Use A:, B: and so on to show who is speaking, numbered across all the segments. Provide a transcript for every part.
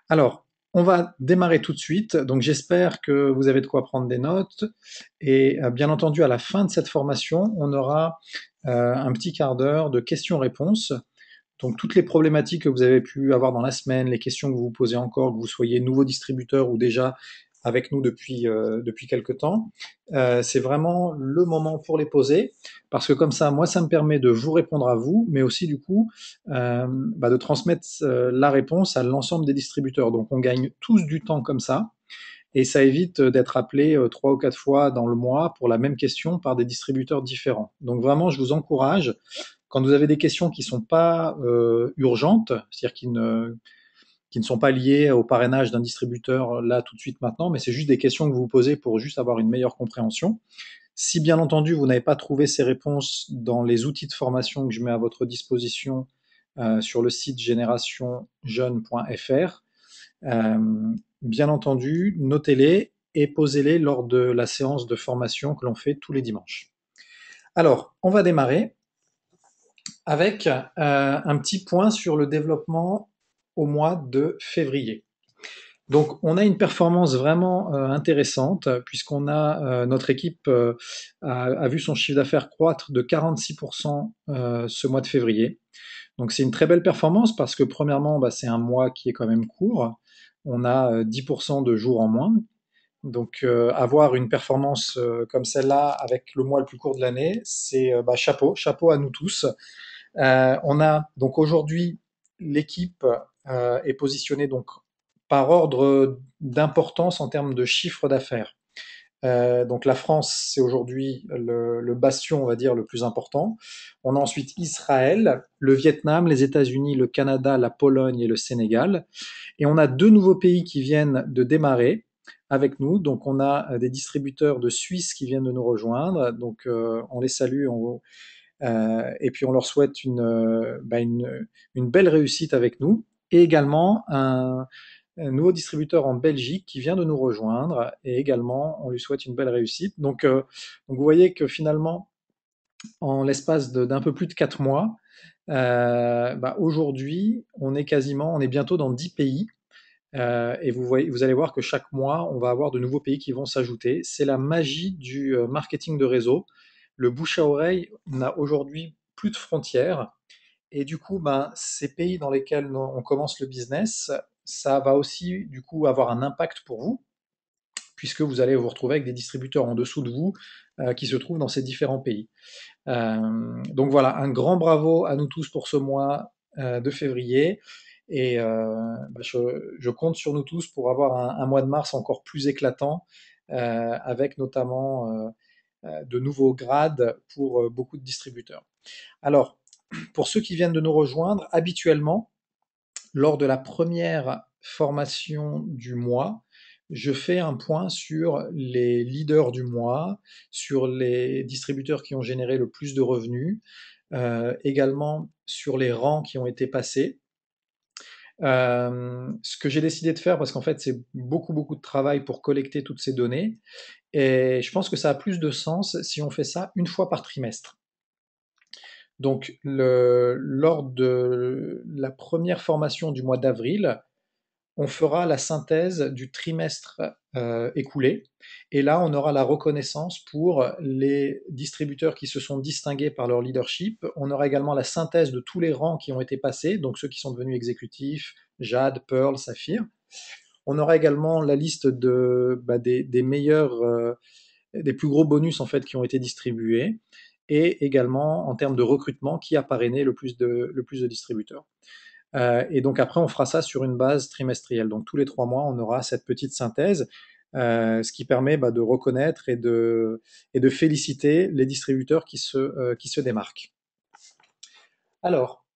A: Alors, on va démarrer tout de suite. Donc, j'espère que vous avez de quoi prendre des notes. Et bien entendu, à la fin de cette formation, on aura un petit quart d'heure de questions-réponses. Donc, toutes les problématiques que vous avez pu avoir dans la semaine, les questions que vous vous posez encore, que vous soyez nouveau distributeur ou déjà avec nous depuis quelque temps, c'est vraiment le moment pour les poser, parce que comme ça, moi, ça me permet de vous répondre à vous, mais aussi du coup de transmettre la réponse à l'ensemble des distributeurs. Donc, on gagne tous du temps comme ça, et ça évite d'être appelé 3 ou 4 fois dans le mois pour la même question par des distributeurs différents. Donc, vraiment, je vous encourage quand vous avez des questions qui ne sont pas urgentes, c'est-à-dire qui ne sont pas liées au parrainage d'un distributeur là tout de suite maintenant, mais c'est juste des questions que vous vous posez pour juste avoir une meilleure compréhension. Si bien entendu vous n'avez pas trouvé ces réponses dans les outils de formation que je mets à votre disposition sur le site générationjeune.fr, euh, bien entendu, notez-les et posez-les lors de la séance de formation que l'on fait tous les dimanches. Alors, on va démarrer avec un petit point sur le développement au mois de février. Donc, on a une performance vraiment intéressante puisqu'on a notre équipe a vu son chiffre d'affaires croître de 46% ce mois de février. Donc, c'est une très belle performance parce que premièrement, c'est un mois qui est quand même court. On a 10% de jours en moins. Donc, avoir une performance comme celle-là avec le mois le plus court de l'année, c'est chapeau, chapeau à nous tous. On a donc aujourd'hui l'équipe est positionnée donc par ordre d'importance en termes de chiffre d'affaires. Donc la France, c'est aujourd'hui le bastion, on va dire, le plus important. On a ensuite Israël, le Vietnam, les États-Unis, le Canada, la Pologne et le Sénégal. Et on a 2 nouveaux pays qui viennent de démarrer avec nous. Donc on a des distributeurs de Suisse qui viennent de nous rejoindre. Donc on les salue, et puis on leur souhaite une belle réussite avec nous. Et également un nouveau distributeur en Belgique qui vient de nous rejoindre. Et également, on lui souhaite une belle réussite. Donc vous voyez que finalement, en l'espace d'un peu plus de 4 mois, aujourd'hui, on est bientôt dans 10 pays. Et vous allez voir que chaque mois, on va avoir de nouveaux pays qui vont s'ajouter. C'est la magie du marketing de réseau. Le bouche à oreille n'a aujourd'hui plus de frontières. Et du coup, ces pays dans lesquels on commence le business, ça va aussi du coup avoir un impact pour vous, puisque vous allez vous retrouver avec des distributeurs en dessous de vous qui se trouvent dans ces différents pays. Donc voilà, un grand bravo à nous tous pour ce mois de février. Et je compte sur nous tous pour avoir un mois de mars encore plus éclatant, avec notamment de nouveaux grades pour beaucoup de distributeurs. Alors, pour ceux qui viennent de nous rejoindre, habituellement, lors de la première formation du mois, je fais un point sur les leaders du mois, sur les distributeurs qui ont généré le plus de revenus, également sur les rangs qui ont été passés. Ce que j'ai décidé de faire, parce qu'en fait c'est beaucoup beaucoup de travail pour collecter toutes ces données, et je pense que ça a plus de sens si on fait ça une fois par trimestre. Donc, lors de la première formation du mois d'avril, on fera la synthèse du trimestre écoulé. Et là, on aura la reconnaissance pour les distributeurs qui se sont distingués par leur leadership. On aura également la synthèse de tous les rangs qui ont été passés, donc ceux qui sont devenus exécutifs, Jade, Pearl, Saphir. On aura également la liste des meilleurs, des plus gros bonus en fait qui ont été distribués, et également en termes de recrutement qui a parrainé le plus de distributeurs. Et donc après, on fera ça sur une base trimestrielle. Donc tous les 3 mois, on aura cette petite synthèse, ce qui permet de reconnaître et de féliciter les distributeurs qui se démarquent. Alors,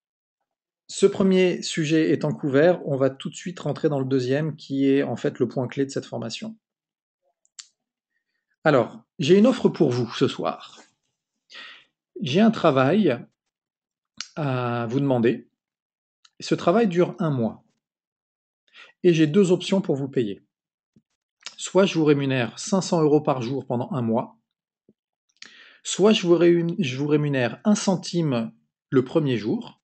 A: ce premier sujet étant couvert, on va tout de suite rentrer dans le deuxième, qui est en fait le point clé de cette formation. Alors, j'ai une offre pour vous ce soir. J'ai un travail à vous demander. Ce travail dure un mois. Et j'ai 2 options pour vous payer. Soit je vous rémunère 500 € par jour pendant un mois, soit je vous rémunère 1 centime le premier jour,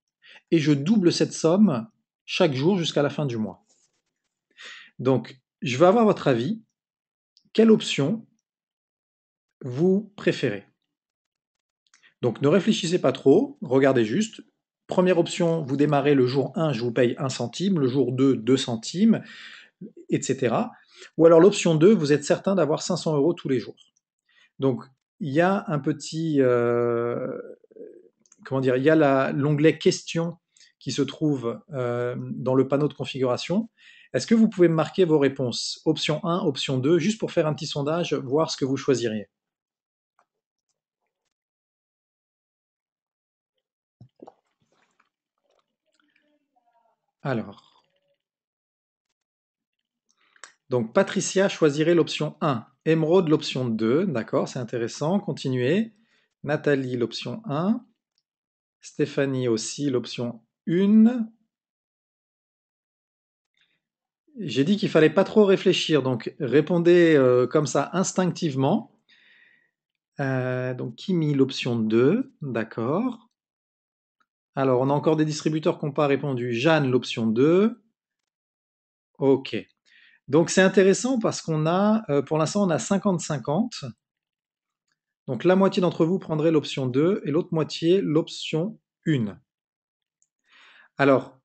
A: et je double cette somme chaque jour jusqu'à la fin du mois. Donc, je veux avoir votre avis. Quelle option vous préférez? Donc, ne réfléchissez pas trop, regardez juste. Première option, vous démarrez le jour 1, je vous paye 1 centime, le jour 2, 2 centimes, etc. Ou alors l'option 2, vous êtes certain d'avoir 500 € tous les jours. Donc, il y a un petit, comment dire, il y a l'onglet questions qui se trouve dans le panneau de configuration. Est-ce que vous pouvez me marquer vos réponses? Option 1, option 2, juste pour faire un petit sondage, voir ce que vous choisiriez. Alors, donc Patricia choisirait l'option 1, Émeraude l'option 2, d'accord, c'est intéressant, continuez. Nathalie l'option 1, Stéphanie aussi l'option 1. J'ai dit qu'il fallait pas trop réfléchir, donc répondez comme ça instinctivement. Donc Kimi l'option 2, d'accord. Alors on a encore des distributeurs qui n'ont pas répondu. Jeanne l'option 2, ok. Donc c'est intéressant parce qu'on a, pour l'instant on a 50-50. Donc la moitié d'entre vous prendrait l'option 2 et l'autre moitié l'option 1. Alors,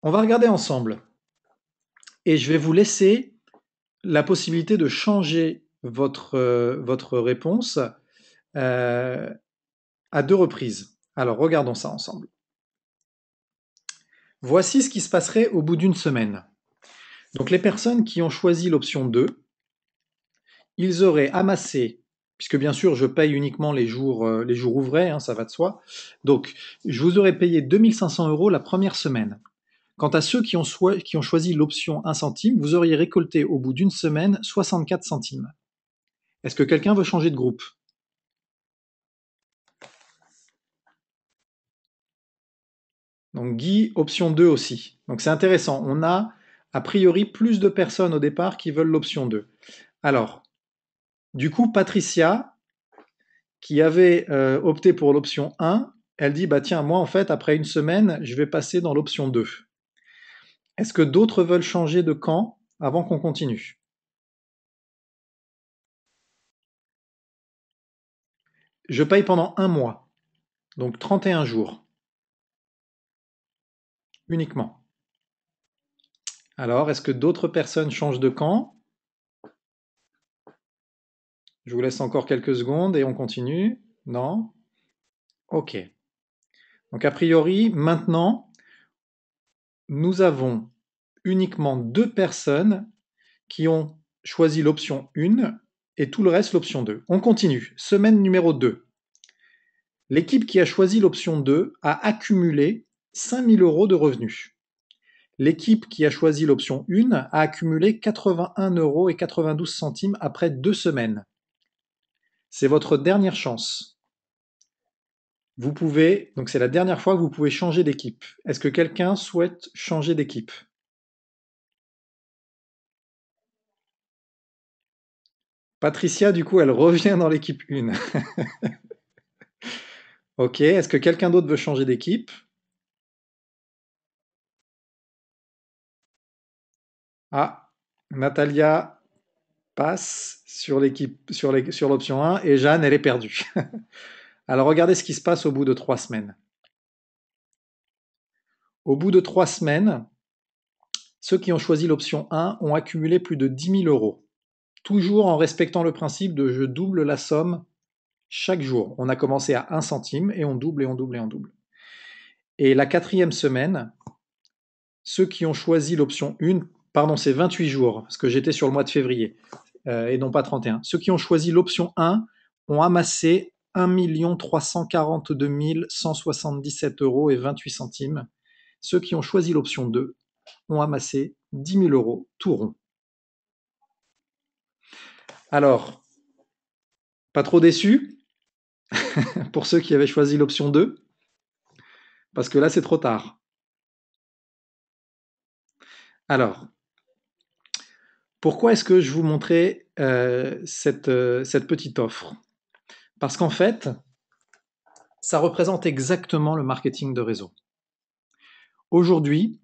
A: on va regarder ensemble et je vais vous laisser la possibilité de changer votre réponse euh, à 2 reprises. Alors, regardons ça ensemble. Voici ce qui se passerait au bout d'une semaine. Donc, les personnes qui ont choisi l'option 2, ils auraient amassé, puisque bien sûr je paye uniquement les jours ouvrés, hein, ça va de soi, donc je vous aurais payé 2500 € la première semaine. Quant à ceux qui ont choisi l'option 1 centime, vous auriez récolté au bout d'une semaine 64 centimes. Est-ce que quelqu'un veut changer de groupe? Donc Guy, option 2 aussi. Donc c'est intéressant. On a priori plus de personnes au départ qui veulent l'option 2. Alors, du coup, Patricia, qui avait opté pour l'option 1, elle dit, bah tiens, moi en fait, après une semaine, je vais passer dans l'option 2. Est-ce que d'autres veulent changer de camp avant qu'on continue? Je paye pendant un mois, donc 31 jours uniquement. Alors, est-ce que d'autres personnes changent de camp? Je vous laisse encore quelques secondes et on continue. Non? Ok. Donc a priori, maintenant, nous avons uniquement 2 personnes qui ont choisi l'option 1 et tout le reste l'option 2. On continue. Semaine numéro 2. L'équipe qui a choisi l'option 2 a accumulé 5 000 € de revenus. L'équipe qui a choisi l'option 1 a accumulé 81,92 € après 2 semaines. C'est votre dernière chance. Vous pouvez, donc c'est la dernière fois que vous pouvez changer d'équipe. Est-ce que quelqu'un souhaite changer d'équipe? Patricia, du coup, elle revient dans l'équipe 1. Ok, est-ce que quelqu'un d'autre veut changer d'équipe? Ah, Natalia passe sur l'équipe, sur l'option 1 et Jeanne, elle est perdue. Alors regardez ce qui se passe au bout de 3 semaines. Au bout de 3 semaines, ceux qui ont choisi l'option 1 ont accumulé plus de 10 000 €. Toujours en respectant le principe de je double la somme chaque jour. On a commencé à 1 centime et on double et on double et on double. Et la 4e semaine, ceux qui ont choisi l'option 1, pardon, c'est 28 jours, parce que j'étais sur le mois de février, et non pas 31. Ceux qui ont choisi l'option 1 ont amassé 1 342 177 € et 28 centimes. Ceux qui ont choisi l'option 2 ont amassé 10 000 € tout rond. Alors, pas trop déçu pour ceux qui avaient choisi l'option 2, parce que là c'est trop tard. Alors, pourquoi est-ce que je vous montrais cette petite offre? Parce qu'en fait, ça représente exactement le marketing de réseau. Aujourd'hui,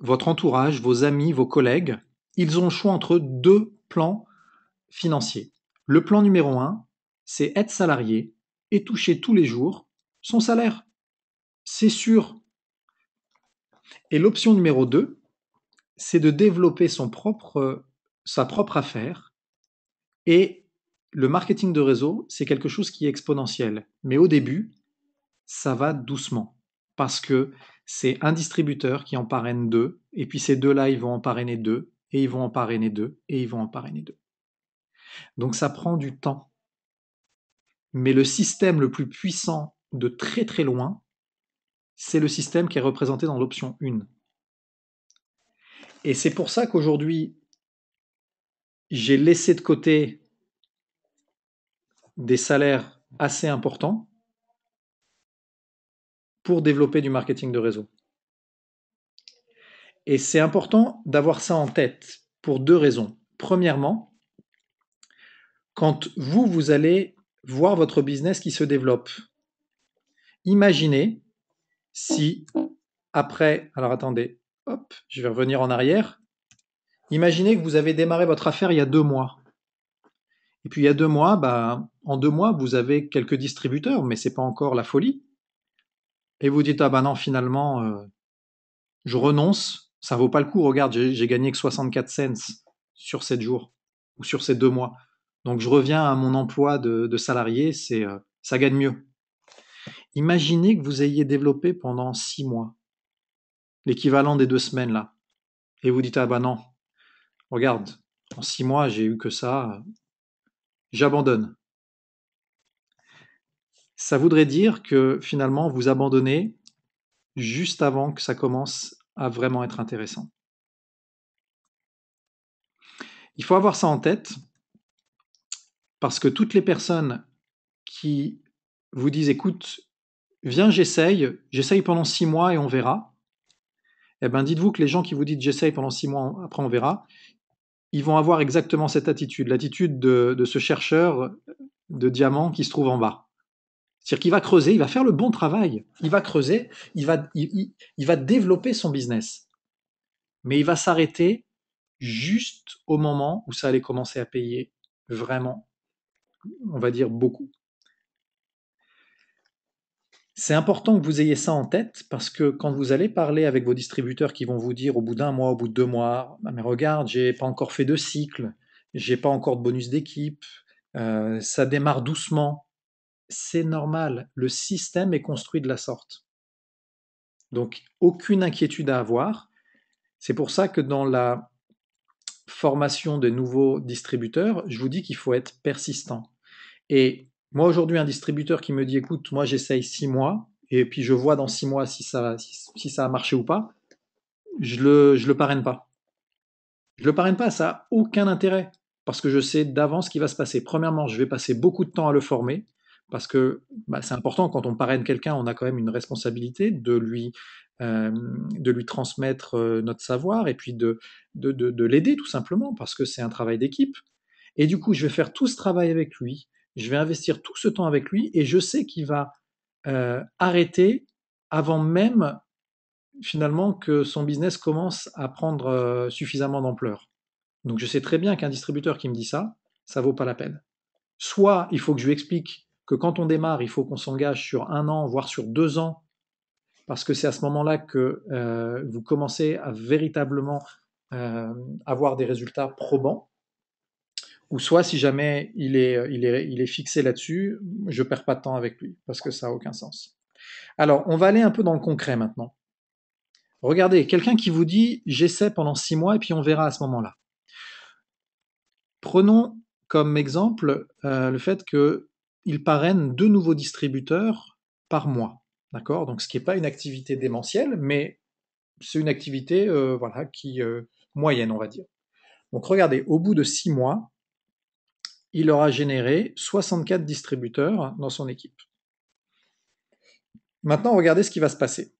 A: votre entourage, vos amis, vos collègues, ils ont le choix entre deux plans financiers. Le plan numéro un, c'est être salarié et toucher tous les jours son salaire. C'est sûr. Et l'option numéro 2, c'est de développer sa propre affaire. Et le marketing de réseau, c'est quelque chose qui est exponentiel. Mais au début, ça va doucement. Parce que c'est un distributeur qui en parraine deux, et puis ces deux-là, ils vont en parrainer deux, et ils vont en parrainer deux, et ils vont en parrainer deux. Donc ça prend du temps. Mais le système le plus puissant de très très loin, c'est le système qui est représenté dans l'option 1. Et c'est pour ça qu'aujourd'hui, j'ai laissé de côté des salaires assez importants pour développer du marketing de réseau. Et c'est important d'avoir ça en tête pour deux raisons. Premièrement, quand vous allez voir votre business qui se développe, imaginez si après, alors attendez, hop, je vais revenir en arrière. Imaginez que vous avez démarré votre affaire il y a 2 mois. Et puis il y a 2 mois, en 2 mois, vous avez quelques distributeurs, mais c'est pas encore la folie. Et vous dites, ah ben non, finalement, je renonce, ça vaut pas le coup. Regarde, j'ai gagné que 64 cents sur 7 jours ou sur ces 2 mois. Donc je reviens à mon emploi de salarié, ça gagne mieux. Imaginez que vous ayez développé pendant 6 mois, l'équivalent des 2 semaines là, et vous dites, ah bah non, regarde, en 6 mois, j'ai eu que ça, j'abandonne. Ça voudrait dire que finalement, vous abandonnez juste avant que ça commence à vraiment être intéressant. Il faut avoir ça en tête parce que toutes les personnes qui vous disent, écoute, viens, j'essaye pendant 6 mois et on verra. Eh ben, dites-vous que les gens qui vous disent j'essaye pendant 6 mois, après on verra, ils vont avoir exactement cette attitude, l'attitude de ce chercheur de diamants qui se trouve en bas. C'est-à-dire qu'il va creuser, il va faire le bon travail, il va creuser, il va développer son business. Mais il va s'arrêter juste au moment où ça allait commencer à payer vraiment, on va dire beaucoup. C'est important que vous ayez ça en tête parce que quand vous allez parler avec vos distributeurs qui vont vous dire au bout d'1 mois, au bout de 2 mois, ah, mais regarde, j'ai pas encore fait de cycle, j'ai pas encore de bonus d'équipe, ça démarre doucement. C'est normal, le système est construit de la sorte. Donc aucune inquiétude à avoir. C'est pour ça que dans la formation des nouveaux distributeurs, je vous dis qu'il faut être persistant. Et moi aujourd'hui, un distributeur qui me dit écoute, moi j'essaye 6 mois, et puis je vois dans 6 mois si ça a marché ou pas, je le parraine pas. Je le parraine pas, ça n'a aucun intérêt, parce que je sais d'avance ce qui va se passer. Premièrement, je vais passer beaucoup de temps à le former, parce que c'est important, quand on parraine quelqu'un, on a quand même une responsabilité de lui transmettre notre savoir, et puis de l'aider tout simplement, parce que c'est un travail d'équipe. Et du coup, je vais faire tout ce travail avec lui, je vais investir tout ce temps avec lui, et je sais qu'il va arrêter avant même finalement que son business commence à prendre suffisamment d'ampleur. Donc je sais très bien qu'un distributeur qui me dit ça vaut pas la peine. Soit il faut que je lui explique que quand on démarre, il faut qu'on s'engage sur 1 an, voire sur 2 ans, parce que c'est à ce moment-là que vous commencez à véritablement avoir des résultats probants. Ou soit si jamais il est fixé là-dessus, je perds pas de temps avec lui, parce que ça n'a aucun sens. Alors, on va aller un peu dans le concret maintenant. Regardez, quelqu'un qui vous dit j'essaie pendant 6 mois et puis on verra à ce moment-là. Prenons comme exemple le fait qu'il parraine 2 nouveaux distributeurs par mois. D'accord? Donc ce qui n'est pas une activité démentielle, mais c'est une activité voilà, moyenne, on va dire. Donc regardez, au bout de 6 mois, il aura généré 64 distributeurs dans son équipe. Maintenant, regardez ce qui va se passer.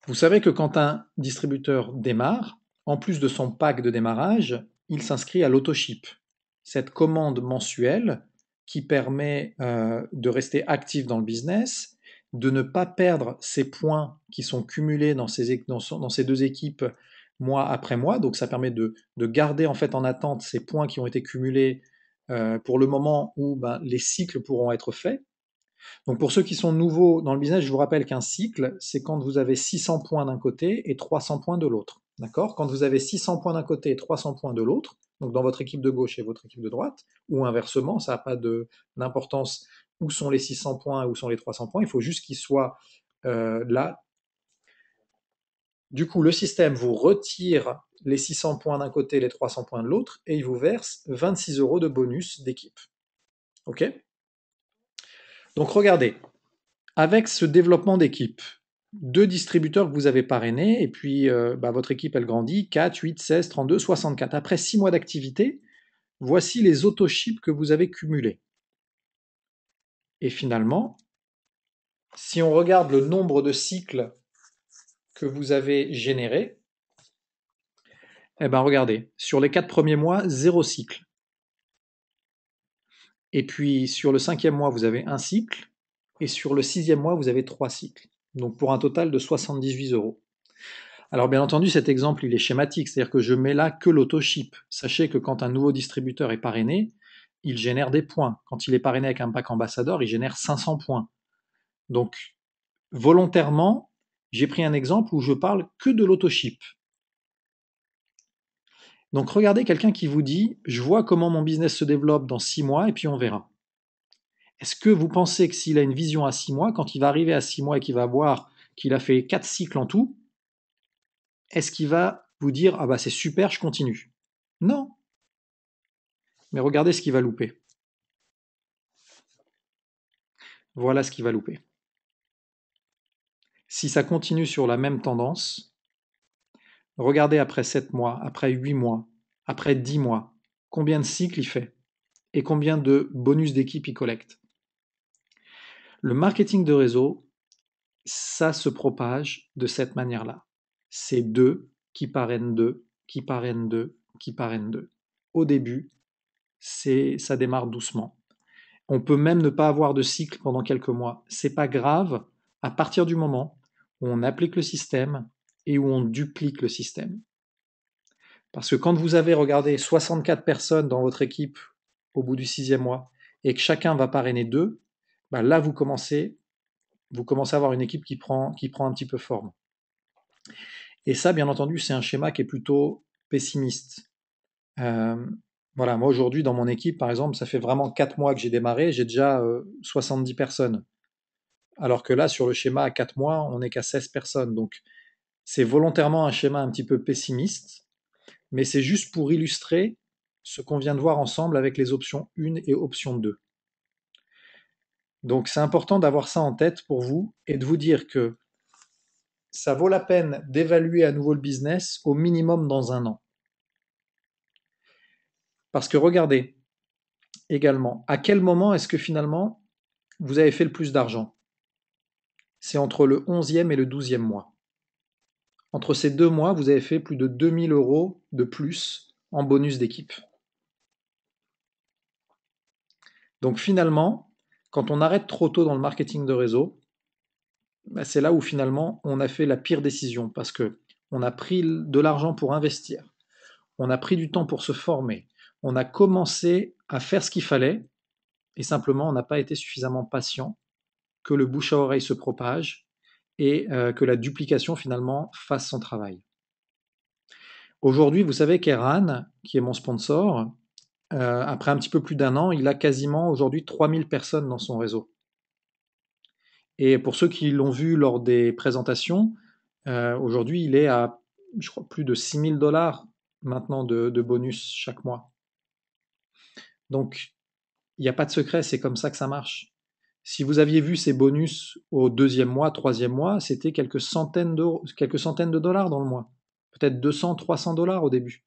A: Vous savez que quand un distributeur démarre, en plus de son pack de démarrage, il s'inscrit à l'autoship, cette commande mensuelle qui permet de rester actif dans le business de ne pas perdre ces points qui sont cumulés dans ces deux équipes mois après mois. Donc ça permet de garder en fait en attente ces points qui ont été cumulés pour le moment où ben, les cycles pourront être faits. Donc pour ceux qui sont nouveaux dans le business, je vous rappelle qu'un cycle, c'est quand vous avez 600 points d'un côté et 300 points de l'autre. D'accord? Quand vous avez 600 points d'un côté et 300 points de l'autre, donc dans votre équipe de gauche et votre équipe de droite, ou inversement, ça n'a pas d'importance où sont les 600 points, où sont les 300 points, il faut juste qu'ils soient là. Du coup, le système vous retire les 600 points d'un côté et les 300 points de l'autre, et il vous verse 26 € de bonus d'équipe. Ok? Donc regardez, avec ce développement d'équipe, 2 distributeurs que vous avez parrainés, et puis bah, votre équipe elle grandit, 4, 8, 16, 32, 64. Après 6 mois d'activité, voici les autoships que vous avez cumulés. Et finalement, si on regarde le nombre de cycles que vous avez générés, eh ben regardez, sur les 4 premiers mois, 0 cycle. Et puis sur le 5e mois, vous avez un cycle, et sur le 6e mois, vous avez 3 cycles. Donc pour un total de 78 €. Alors bien entendu, cet exemple, il est schématique, c'est-à-dire que je mets là que l'autoship. Sachez que quand un nouveau distributeur est parrainé, il génère des points. Quand il est parrainé avec un pack ambassadeur, il génère 500 points. Donc, volontairement, j'ai pris un exemple où je parle que de l'autoship. Donc regardez quelqu'un qui vous dit, je vois comment mon business se développe dans 6 mois et puis on verra. Est-ce que vous pensez que s'il a une vision à 6 mois, quand il va arriver à 6 mois et qu'il va voir qu'il a fait 4 cycles en tout, est-ce qu'il va vous dire, ah bah c'est super, je continue? Non. Mais regardez ce qu'il va louper. Voilà ce qu'il va louper. Si ça continue sur la même tendance, regardez après 7 mois, après 8 mois, après 10 mois, combien de cycles il fait et combien de bonus d'équipe il collecte. Le marketing de réseau, ça se propage de cette manière-là. C'est deux qui parrainent deux, qui parrainent deux, qui parrainent deux. Au début, ça démarre doucement. On peut même ne pas avoir de cycle pendant quelques mois. C'est pas grave à partir du moment où on applique le système et où on duplique le système. Parce que quand vous avez regardé 64 personnes dans votre équipe au bout du 6e mois et que chacun va parrainer deux, bah là vous commencez à avoir une équipe qui prend un petit peu forme. Et ça, bien entendu, c'est un schéma qui est plutôt pessimiste. Euh, voilà, moi aujourd'hui dans mon équipe, par exemple, ça fait vraiment 4 mois que j'ai démarré, j'ai déjà 70 personnes. Alors que là, sur le schéma à 4 mois, on n'est qu'à 16 personnes. Donc c'est volontairement un schéma un petit peu pessimiste, mais c'est juste pour illustrer ce qu'on vient de voir ensemble avec les options 1 et option 2. Donc c'est important d'avoir ça en tête pour vous et de vous dire que ça vaut la peine d'évaluer à nouveau le business au minimum dans un an. Parce que regardez également, à quel moment est-ce que finalement vous avez fait le plus d'argent? C'est entre le 11e et le 12e mois. Entre ces 2 mois, vous avez fait plus de 2000 € de plus en bonus d'équipe. Donc finalement, quand on arrête trop tôt dans le marketing de réseau, bah, c'est là où finalement on a fait la pire décision parce que on a pris de l'argent pour investir, on a pris du temps pour se former, on a commencé à faire ce qu'il fallait et simplement on n'a pas été suffisamment patient que le bouche à oreille se propage et que la duplication finalement fasse son travail. Aujourd'hui, vous savez qu'Eran, qui est mon sponsor, après un petit peu plus d'un an, il a quasiment aujourd'hui 3000 personnes dans son réseau. Et pour ceux qui l'ont vu lors des présentations, aujourd'hui, il est à, je crois, plus de 6000 $ maintenant de bonus chaque mois. Donc, il n'y a pas de secret, c'est comme ça que ça marche. Si vous aviez vu ces bonus au 2e mois, 3e mois, c'était quelques centaines de dollars dans le mois. Peut-être 200, 300 $ au début.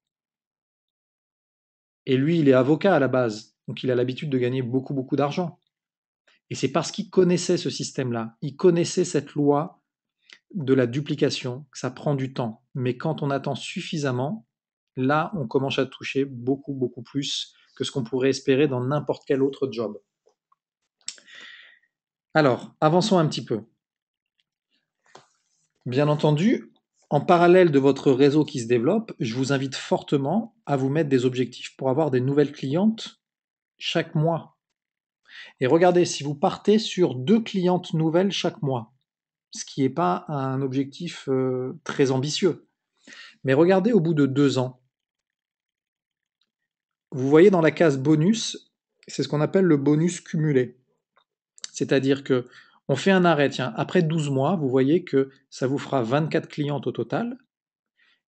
A: Et lui, il est avocat à la base, donc il a l'habitude de gagner beaucoup, beaucoup d'argent. Et c'est parce qu'il connaissait ce système-là, il connaissait cette loi de la duplication, que ça prend du temps. Mais quand on attend suffisamment, là, on commence à toucher beaucoup, beaucoup plus que ce qu'on pourrait espérer dans n'importe quel autre job. Alors, avançons un petit peu. Bien entendu, en parallèle de votre réseau qui se développe, je vous invite fortement à vous mettre des objectifs pour avoir des nouvelles clientes chaque mois. Et regardez, si vous partez sur 2 clientes nouvelles chaque mois, ce qui n'est pas un objectif très ambitieux, mais regardez au bout de 2 ans, vous voyez dans la case bonus, c'est ce qu'on appelle le bonus cumulé. C'est-à-dire que on fait un arrêt, tiens, après 12 mois, vous voyez que ça vous fera 24 clientes au total,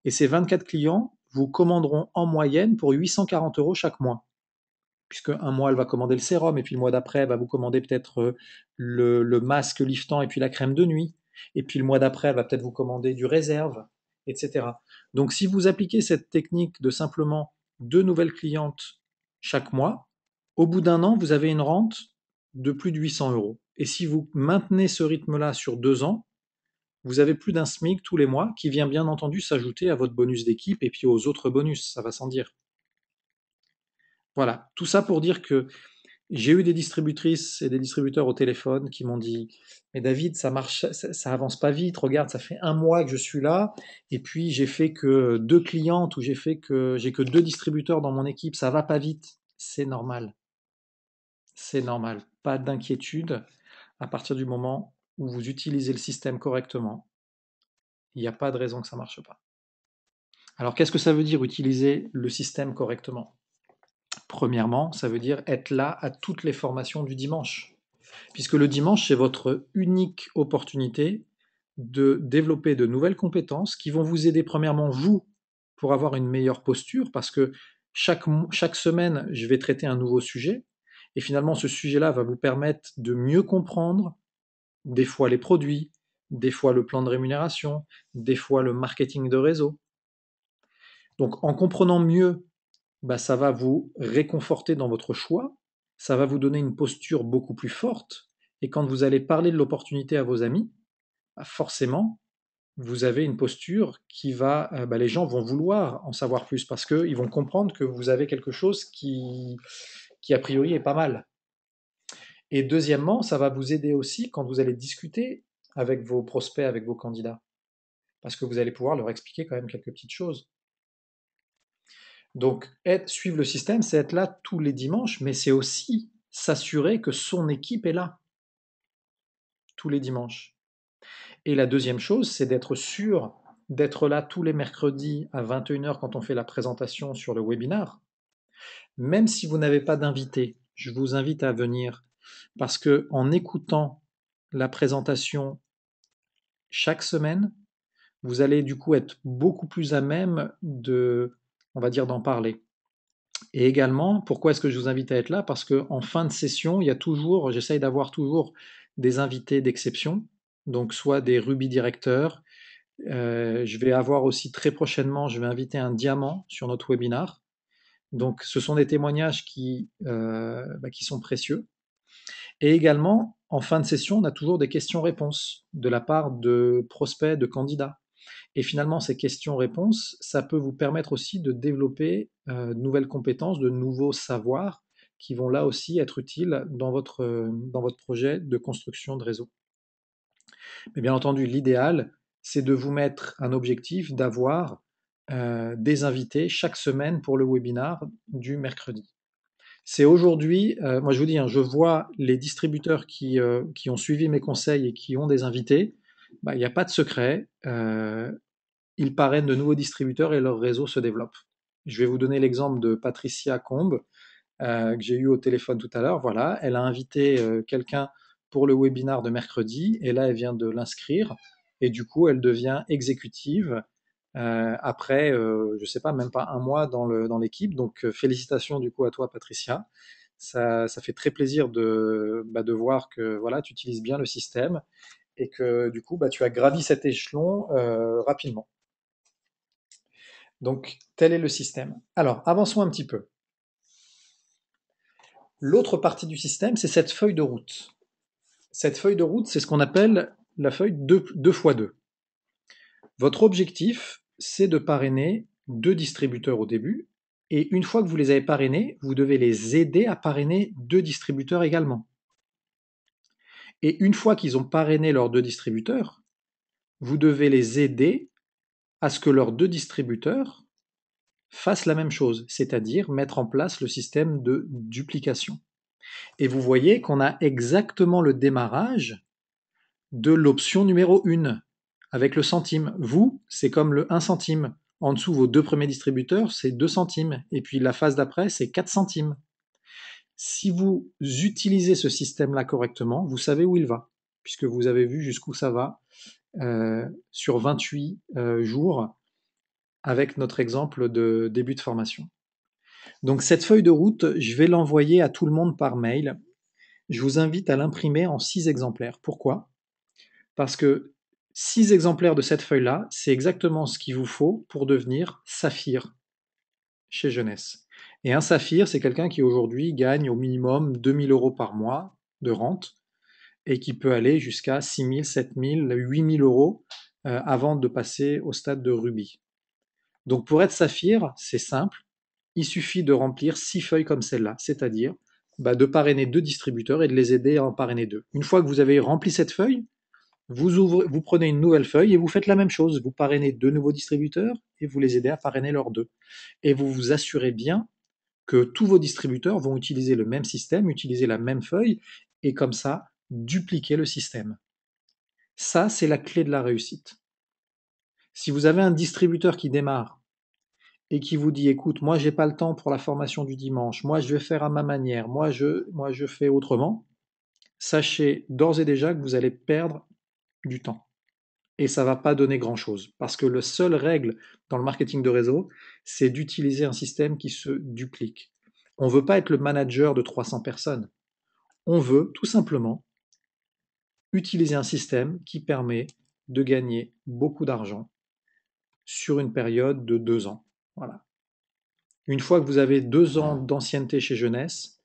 A: et ces 24 clients vous commanderont en moyenne pour 840 € chaque mois. Puisque un mois, elle va commander le sérum, et puis le mois d'après, elle va vous commander peut-être le masque liftant et puis la crème de nuit. Et puis le mois d'après, elle va peut-être vous commander du réserve, etc. Donc si vous appliquez cette technique de simplement 2 nouvelles clientes chaque mois, au bout d'un an, vous avez une rente de plus de 800 euros. Et si vous maintenez ce rythme-là sur 2 ans, vous avez plus d'un SMIC tous les mois qui vient bien entendu s'ajouter à votre bonus d'équipe et puis aux autres bonus, ça va sans dire. Voilà, tout ça pour dire que j'ai eu des distributrices et des distributeurs au téléphone qui m'ont dit: «Mais David, ça marche, ça avance pas vite. Regarde, ça fait un mois que je suis là, et puis j'ai fait que 2 clientes, ou j'ai que 2 distributeurs dans mon équipe. Ça va pas vite.» C'est normal, c'est normal. Pas d'inquiétude. À partir du moment où vous utilisez le système correctement, il n'y a pas de raison que ça marche pas. Alors, qu'est-ce que ça veut dire utiliser le système correctement? Premièrement, ça veut dire être là à toutes les formations du dimanche. Puisque le dimanche, c'est votre unique opportunité de développer de nouvelles compétences qui vont vous aider premièrement, vous, pour avoir une meilleure posture, parce que chaque semaine, je vais traiter un nouveau sujet, et finalement, ce sujet-là va vous permettre de mieux comprendre des fois les produits, des fois le plan de rémunération, des fois le marketing de réseau. Donc en comprenant mieux, bah, ça va vous réconforter dans votre choix, ça va vous donner une posture beaucoup plus forte, et quand vous allez parler de l'opportunité à vos amis, bah, forcément, vous avez une posture qui va, bah, les gens vont vouloir en savoir plus parce qu'ils vont comprendre que vous avez quelque chose qui a priori est pas mal. Et deuxièmement, ça va vous aider aussi quand vous allez discuter avec vos prospects, avec vos candidats, parce que vous allez pouvoir leur expliquer quand même quelques petites choses. Donc, suivre le système, c'est être là tous les dimanches, mais c'est aussi s'assurer que son équipe est là tous les dimanches. Et la deuxième chose, c'est d'être sûr d'être là tous les mercredis à 21 h quand on fait la présentation sur le webinar. Même si vous n'avez pas d'invité, je vous invite à venir, parce que en écoutant la présentation chaque semaine, vous allez du coup être beaucoup plus à même on va dire, d'en parler. Et également, pourquoi est-ce que je vous invite à être là? Parce qu'en fin de session, j'essaye d'avoir toujours des invités d'exception, donc soit des rubis directeurs. Je vais avoir aussi très prochainement, je vais inviter un diamant sur notre webinar. Donc ce sont des témoignages qui sont précieux. Et également, en fin de session, on a toujours des questions-réponses de la part de prospects, de candidats. Et finalement, ces questions-réponses, ça peut vous permettre aussi de développer de nouvelles compétences, de nouveaux savoirs qui vont là aussi être utiles dans votre projet de construction de réseau. Mais bien entendu, l'idéal, c'est de vous mettre un objectif d'avoir des invités chaque semaine pour le webinar du mercredi. C'est aujourd'hui, moi je vous dis, hein, je vois les distributeurs qui ont suivi mes conseils et qui ont des invités, bah, il n'y a pas de secret, ils parrainent de nouveaux distributeurs et leur réseau se développe. Je vais vous donner l'exemple de Patricia Combe, que j'ai eu au téléphone tout à l'heure. Voilà, elle a invité quelqu'un pour le webinar de mercredi, et là elle vient de l'inscrire, et du coup elle devient exécutive après, je sais pas, même pas un mois dans l'équipe. Donc félicitations du coup à toi Patricia. Ça fait très plaisir de voir que voilà, tu utilises bien le système et que du coup tu as gravi cet échelon rapidement. Donc tel est le système. Alors avançons un petit peu. L'autre partie du système, c'est cette feuille de route. Cette feuille de route, c'est ce qu'on appelle la feuille 2x2. Votre objectif, c'est de parrainer 2 distributeurs au début, et une fois que vous les avez parrainés, vous devez les aider à parrainer 2 distributeurs également. Et une fois qu'ils ont parrainé leurs 2 distributeurs, vous devez les aider à ce que leurs deux distributeurs fassent la même chose, c'est-à-dire mettre en place le système de duplication. Et vous voyez qu'on a exactement le démarrage de l'option numéro 1 avec le centime. Vous, c'est comme le 1 centime. En dessous, vos deux premiers distributeurs, c'est 2 centimes. Et puis la phase d'après, c'est 4 centimes. Si vous utilisez ce système-là correctement, vous savez où il va, puisque vous avez vu jusqu'où ça va sur 28 jours avec notre exemple de début de formation. Donc cette feuille de route, je vais l'envoyer à tout le monde par mail. Je vous invite à l'imprimer en 6 exemplaires. Pourquoi? Parce que 6 exemplaires de cette feuille-là, c'est exactement ce qu'il vous faut pour devenir saphir chez Jeunesse. Et un saphir, c'est quelqu'un qui aujourd'hui gagne au minimum 2 000 euros par mois de rente et qui peut aller jusqu'à 6 000, 7 000, 8 000 euros avant de passer au stade de rubis. Donc pour être saphir, c'est simple, il suffit de remplir 6 feuilles comme celle-là, c'est-à-dire de parrainer 2 distributeurs et de les aider à en parrainer 2. Une fois que vous avez rempli cette feuille, vous prenez une nouvelle feuille et vous faites la même chose. Vous parrainez 2 nouveaux distributeurs et vous les aidez à parrainer leurs 2. Et vous vous assurez bien que tous vos distributeurs vont utiliser le même système, utiliser la même feuille et comme ça, dupliquer le système. Ça, c'est la clé de la réussite. Si vous avez un distributeur qui démarre et qui vous dit écoute, moi j'ai pas le temps pour la formation du dimanche, moi je vais faire à ma manière, moi je fais autrement, sachez d'ores et déjà que vous allez perdre du temps. Et ça va pas donner grand-chose. Parce que la seule règle dans le marketing de réseau, c'est d'utiliser un système qui se duplique. On ne veut pas être le manager de 300 personnes. On veut tout simplement utiliser un système qui permet de gagner beaucoup d'argent sur une période de 2 ans. Voilà. Une fois que vous avez 2 ans d'ancienneté chez Jeunesse,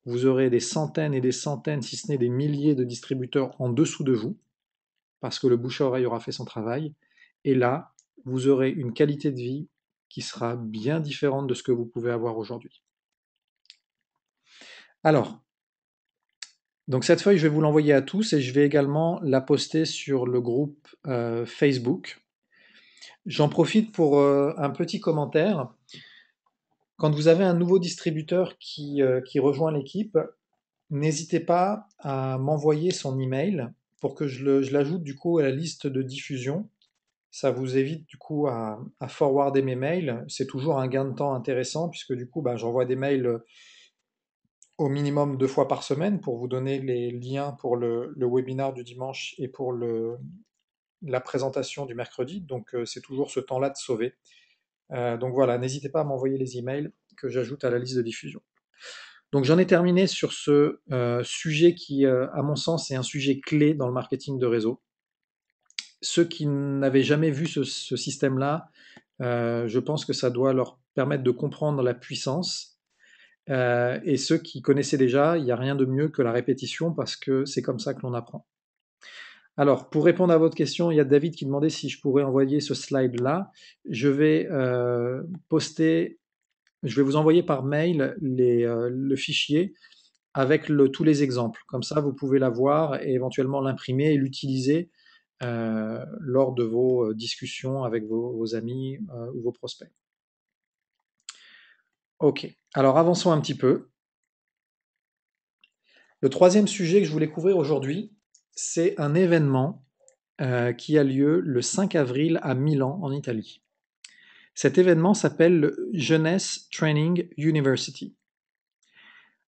A: vous aurez des centaines et des centaines, si ce n'est des milliers de distributeurs en dessous de vous, parce que le bouche à oreille aura fait son travail. Et là, vous aurez une qualité de vie qui sera bien différente de ce que vous pouvez avoir aujourd'hui. Alors, donc cette feuille, je vais vous l'envoyer à tous et je vais également la poster sur le groupe Facebook. J'en profite pour un petit commentaire. Quand vous avez un nouveau distributeur qui rejoint l'équipe, n'hésitez pas à m'envoyer son email pour que je l'ajoute du coup à la liste de diffusion. Ça vous évite du coup à forwarder mes mails. C'est toujours un gain de temps intéressant puisque du coup, j'envoie des mails au minimum 2 fois par semaine pour vous donner les liens pour le webinar du dimanche et pour la présentation du mercredi. Donc c'est toujours ce temps-là de sauver. Donc voilà, n'hésitez pas à m'envoyer les emails que j'ajoute à la liste de diffusion. Donc j'en ai terminé sur ce sujet qui, à mon sens, est un sujet clé dans le marketing de réseau. Ceux qui n'avaient jamais vu ce système-là, je pense que ça doit leur permettre de comprendre la puissance. Et ceux qui connaissaient déjà, il n'y a rien de mieux que la répétition parce que c'est comme ça que l'on apprend. Alors, pour répondre à votre question, il y a David qui demandait si je pourrais envoyer ce slide-là. Je vais je vais vous envoyer par mail le fichier avec tous les exemples. Comme ça, vous pouvez l'avoir et éventuellement l'imprimer et l'utiliser lors de vos discussions avec vos amis ou vos prospects. Ok, alors avançons un petit peu. Le troisième sujet que je voulais couvrir aujourd'hui, c'est un événement qui a lieu le 5 avril à Milan, en Italie. Cet événement s'appelle le Jeunesse Training University.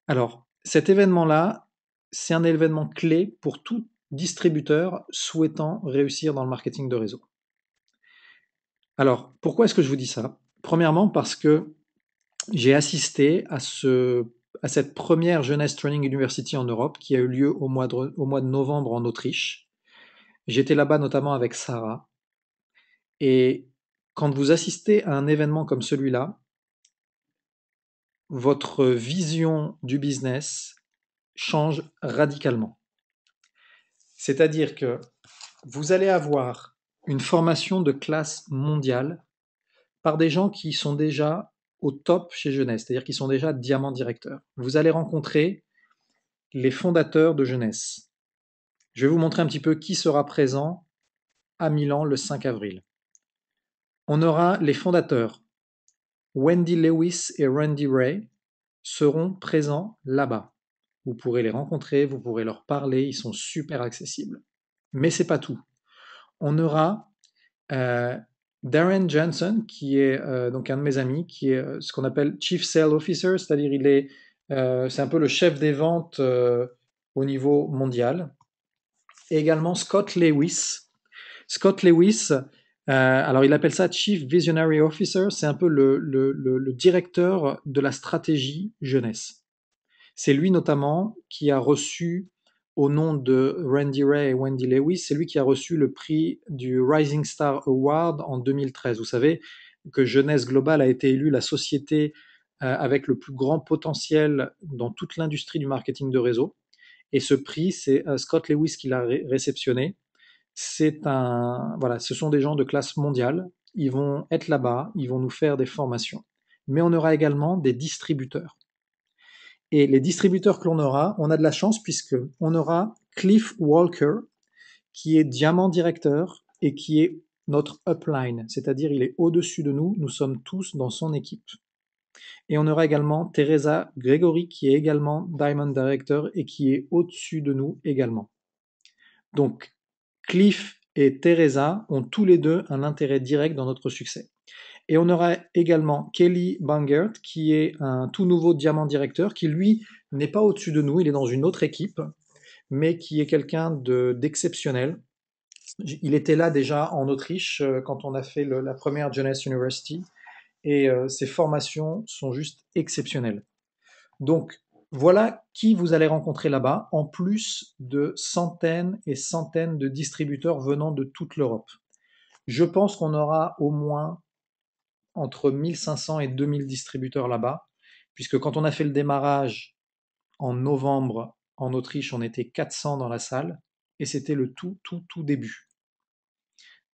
A: Alors, cet événement-là, c'est un événement clé pour tout distributeur souhaitant réussir dans le marketing de réseau. Alors, pourquoi est-ce que je vous dis ça? Premièrement, parce que j'ai assisté à cette première Jeunesse Training University en Europe qui a eu lieu au mois de novembre en Autriche. J'étais là-bas notamment avec Sarah. Et quand vous assistez à un événement comme celui-là, votre vision du business change radicalement. C'est-à-dire que vous allez avoir une formation de classe mondiale par des gens qui sont déjà au top chez Jeunesse, c'est-à-dire qui sont déjà diamant directeurs. Vous allez rencontrer les fondateurs de Jeunesse. Je vais vous montrer un petit peu qui sera présent à Milan le 5 avril. On aura les fondateurs, Wendy Lewis et Randy Ray, seront présents là-bas. Vous pourrez les rencontrer, vous pourrez leur parler, ils sont super accessibles. Mais c'est pas tout. On aura Darren Johnson, qui est donc un de mes amis, qui est ce qu'on appelle Chief Sales Officer, c'est-à-dire c'est un peu le chef des ventes au niveau mondial. Et également Scott Lewis. Scott Lewis, alors il appelle ça Chief Visionary Officer, c'est un peu le directeur de la stratégie jeunesse. C'est lui notamment qui a reçu, au nom de Randy Ray et Wendy Lewis, c'est lui qui a reçu le prix du Rising Star Award en 2013. Vous savez que Jeunesse Global a été élue la société avec le plus grand potentiel dans toute l'industrie du marketing de réseau. Et ce prix, c'est Scott Lewis qui l'a réceptionné. Voilà, ce sont des gens de classe mondiale. Ils vont être là-bas, ils vont nous faire des formations. Mais on aura également des distributeurs. Et les distributeurs que l'on aura, on a de la chance puisque on aura Cliff Walker, qui est diamant directeur et qui est notre upline, c'est-à-dire il est au-dessus de nous, nous sommes tous dans son équipe. Et on aura également Teresa Gregory, qui est également diamond director et qui est au-dessus de nous également. Donc, Cliff et Teresa ont tous les deux un intérêt direct dans notre succès. Et on aura également Kelly Bangert, qui est un tout nouveau diamant directeur, qui lui n'est pas au-dessus de nous, il est dans une autre équipe, mais qui est quelqu'un d'exceptionnel. Il était là déjà en Autriche quand on a fait la première Jeunesse University, et ses formations sont juste exceptionnelles. Donc, voilà qui vous allez rencontrer là-bas, en plus de centaines et centaines de distributeurs venant de toute l'Europe. Je pense qu'on aura au moins entre 1500 et 2000 distributeurs là-bas, puisque quand on a fait le démarrage en novembre en Autriche, on était 400 dans la salle, et c'était le tout début.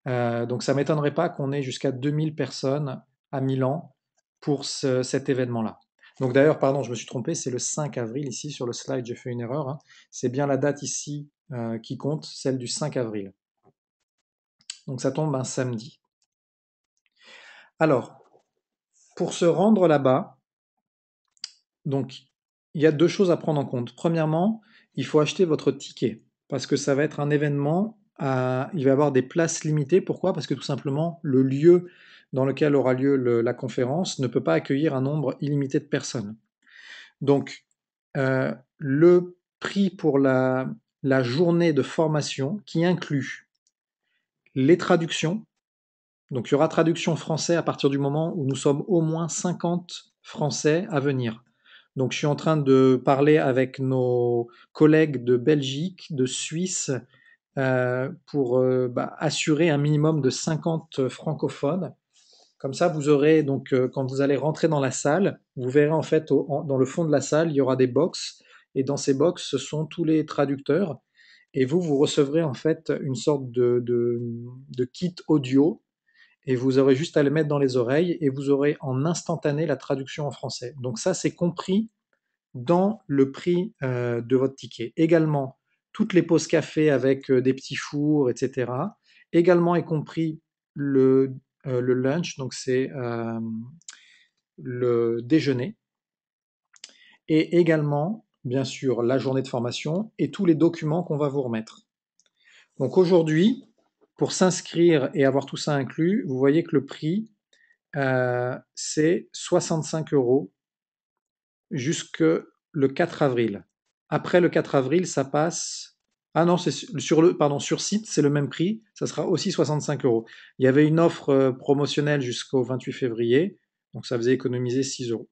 A: Donc ça ne m'étonnerait pas qu'on ait jusqu'à 2000 personnes à Milan pour cet événement-là. Donc d'ailleurs, pardon, je me suis trompé, c'est le 5 avril ici, sur le slide, j'ai fait une erreur. Hein. C'est bien la date ici qui compte, celle du 5 avril. Donc ça tombe un samedi. Alors, pour se rendre là-bas, donc il y a deux choses à prendre en compte. Premièrement, il faut acheter votre ticket, parce que ça va être un événement, il va y avoir des places limitées. Pourquoi? Parce que tout simplement, le lieu dans lequel aura lieu la conférence ne peut pas accueillir un nombre illimité de personnes. Donc, le prix pour la journée de formation, qui inclut les traductions, donc il y aura traduction français à partir du moment où nous sommes au moins 50 Français à venir. Donc je suis en train de parler avec nos collègues de Belgique, de Suisse, pour assurer un minimum de 50 francophones. Comme ça, vous aurez donc quand vous allez rentrer dans la salle, vous verrez en fait dans le fond de la salle, il y aura des box, et dans ces box, ce sont tous les traducteurs. Et vous recevrez en fait une sorte de kit audio, et vous aurez juste à le mettre dans les oreilles, et vous aurez en instantané la traduction en français. Donc ça, c'est compris dans le prix de votre ticket. Également, toutes les pauses café avec des petits fours, etc. Également est compris le lunch, donc c'est le déjeuner. Et également, bien sûr, la journée de formation et tous les documents qu'on va vous remettre. Donc aujourd'hui, pour s'inscrire et avoir tout ça inclus, vous voyez que le prix, c'est 65 € jusque le 4 avril. Après le 4 avril, ça passe. Ah non, c'est sur site, c'est le même prix, ça sera aussi 65 €. Il y avait une offre promotionnelle jusqu'au 28 février, donc ça faisait économiser 6 €.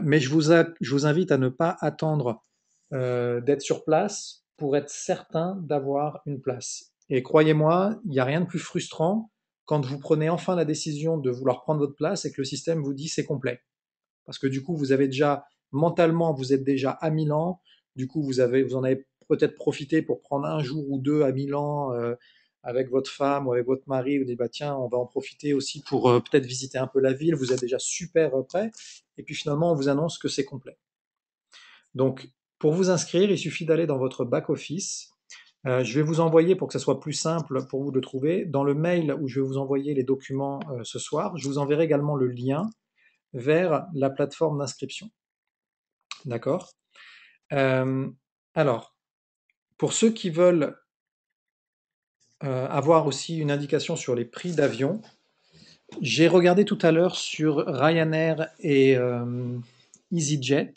A: Mais je vous invite à ne pas attendre d'être sur place pour être certain d'avoir une place. Et croyez-moi, il n'y a rien de plus frustrant quand vous prenez enfin la décision de vouloir prendre votre place et que le système vous dit c'est complet. Parce que du coup, vous avez déjà, mentalement, vous êtes déjà à Milan. Du coup, vous en avez peut-être profité pour prendre un jour ou deux à Milan avec votre femme ou avec votre mari. Vous dites, bah, tiens, on va en profiter aussi pour peut-être visiter un peu la ville. Vous êtes déjà super prêt. Et puis finalement, on vous annonce que c'est complet. Donc, pour vous inscrire, il suffit d'aller dans votre back-office. Je vais vous envoyer, pour que ça soit plus simple pour vous de le trouver, dans le mail où je vais vous envoyer les documents ce soir, je vous enverrai également le lien vers la plateforme d'inscription. D'accord? Euh, alors, pour ceux qui veulent avoir aussi une indication sur les prix d'avion, j'ai regardé tout à l'heure sur Ryanair et EasyJet.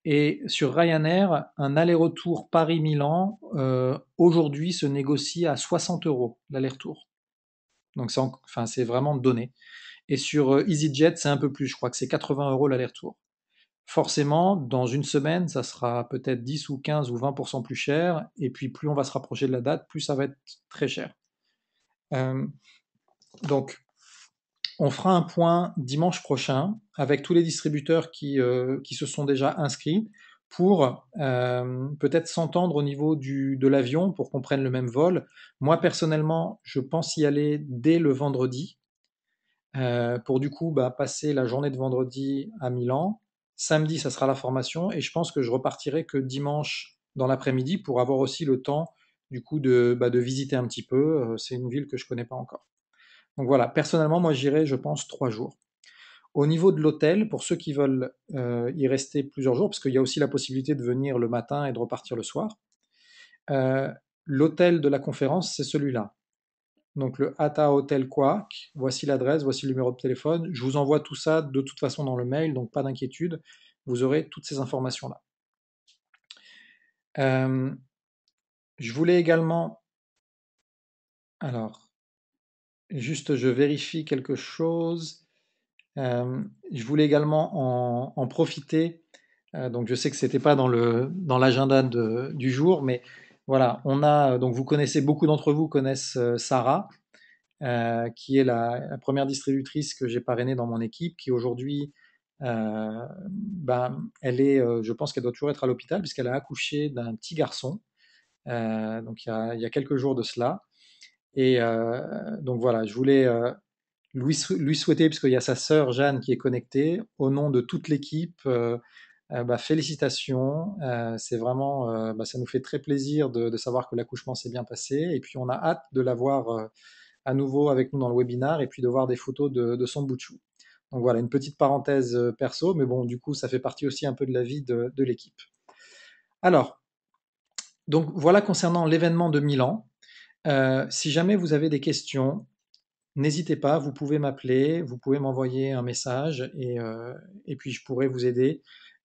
A: Et sur Ryanair, un aller-retour Paris-Milan, aujourd'hui, se négocie à 60 euros l'aller-retour. Donc enfin, c'est vraiment donné. Et sur EasyJet, c'est un peu plus, je crois que c'est 80 euros l'aller-retour. Forcément, dans une semaine, ça sera peut-être 10 ou 15 ou 20% plus cher. Et puis, plus on va se rapprocher de la date, plus ça va être très cher. Euh, donc, on fera un point dimanche prochain avec tous les distributeurs qui se sont déjà inscrits pour peut-être s'entendre au niveau de l'avion pour qu'on prenne le même vol. Moi, personnellement, je pense y aller dès le vendredi pour du coup passer la journée de vendredi à Milan. Samedi, ça sera la formation et je pense que je repartirai que dimanche dans l'après-midi pour avoir aussi le temps du coup de visiter un petit peu. C'est une ville que je connais pas encore. Donc voilà, personnellement, moi j'irai, je pense, 3 jours. Au niveau de l'hôtel, pour ceux qui veulent y rester plusieurs jours, parce qu'il y a aussi la possibilité de venir le matin et de repartir le soir, euh, l'hôtel de la conférence, c'est celui-là. Donc le Hatta Hotel Quark, voici l'adresse, voici le numéro de téléphone. Je vous envoie tout ça de toute façon dans le mail, donc pas d'inquiétude, vous aurez toutes ces informations-là. Euh, je voulais également, alors, juste je vérifie quelque chose. Je voulais également en profiter. Donc je sais que c'était pas dans l'agenda du jour, mais voilà, on a donc vous connaissez, beaucoup d'entre vous connaissent Sarah, qui est la première distributrice que j'ai parrainée dans mon équipe, qui aujourd'hui, elle est, je pense qu'elle doit toujours être à l'hôpital puisqu'elle a accouché d'un petit garçon, donc il y a quelques jours de cela. Et donc voilà, je voulais lui souhaiter, puisqu'il y a sa sœur Jeanne qui est connectée, au nom de toute l'équipe, félicitations. C'est vraiment, ça nous fait très plaisir de savoir que l'accouchement s'est bien passé. Et puis on a hâte de la voir à nouveau avec nous dans le webinar et puis de voir des photos de son bout de chou. Donc voilà, une petite parenthèse perso, mais bon, du coup, ça fait partie aussi un peu de la vie de l'équipe. Alors, donc voilà concernant l'événement de Milan. Si jamais vous avez des questions, n'hésitez pas, vous pouvez m'appeler, vous pouvez m'envoyer un message et puis je pourrai vous aider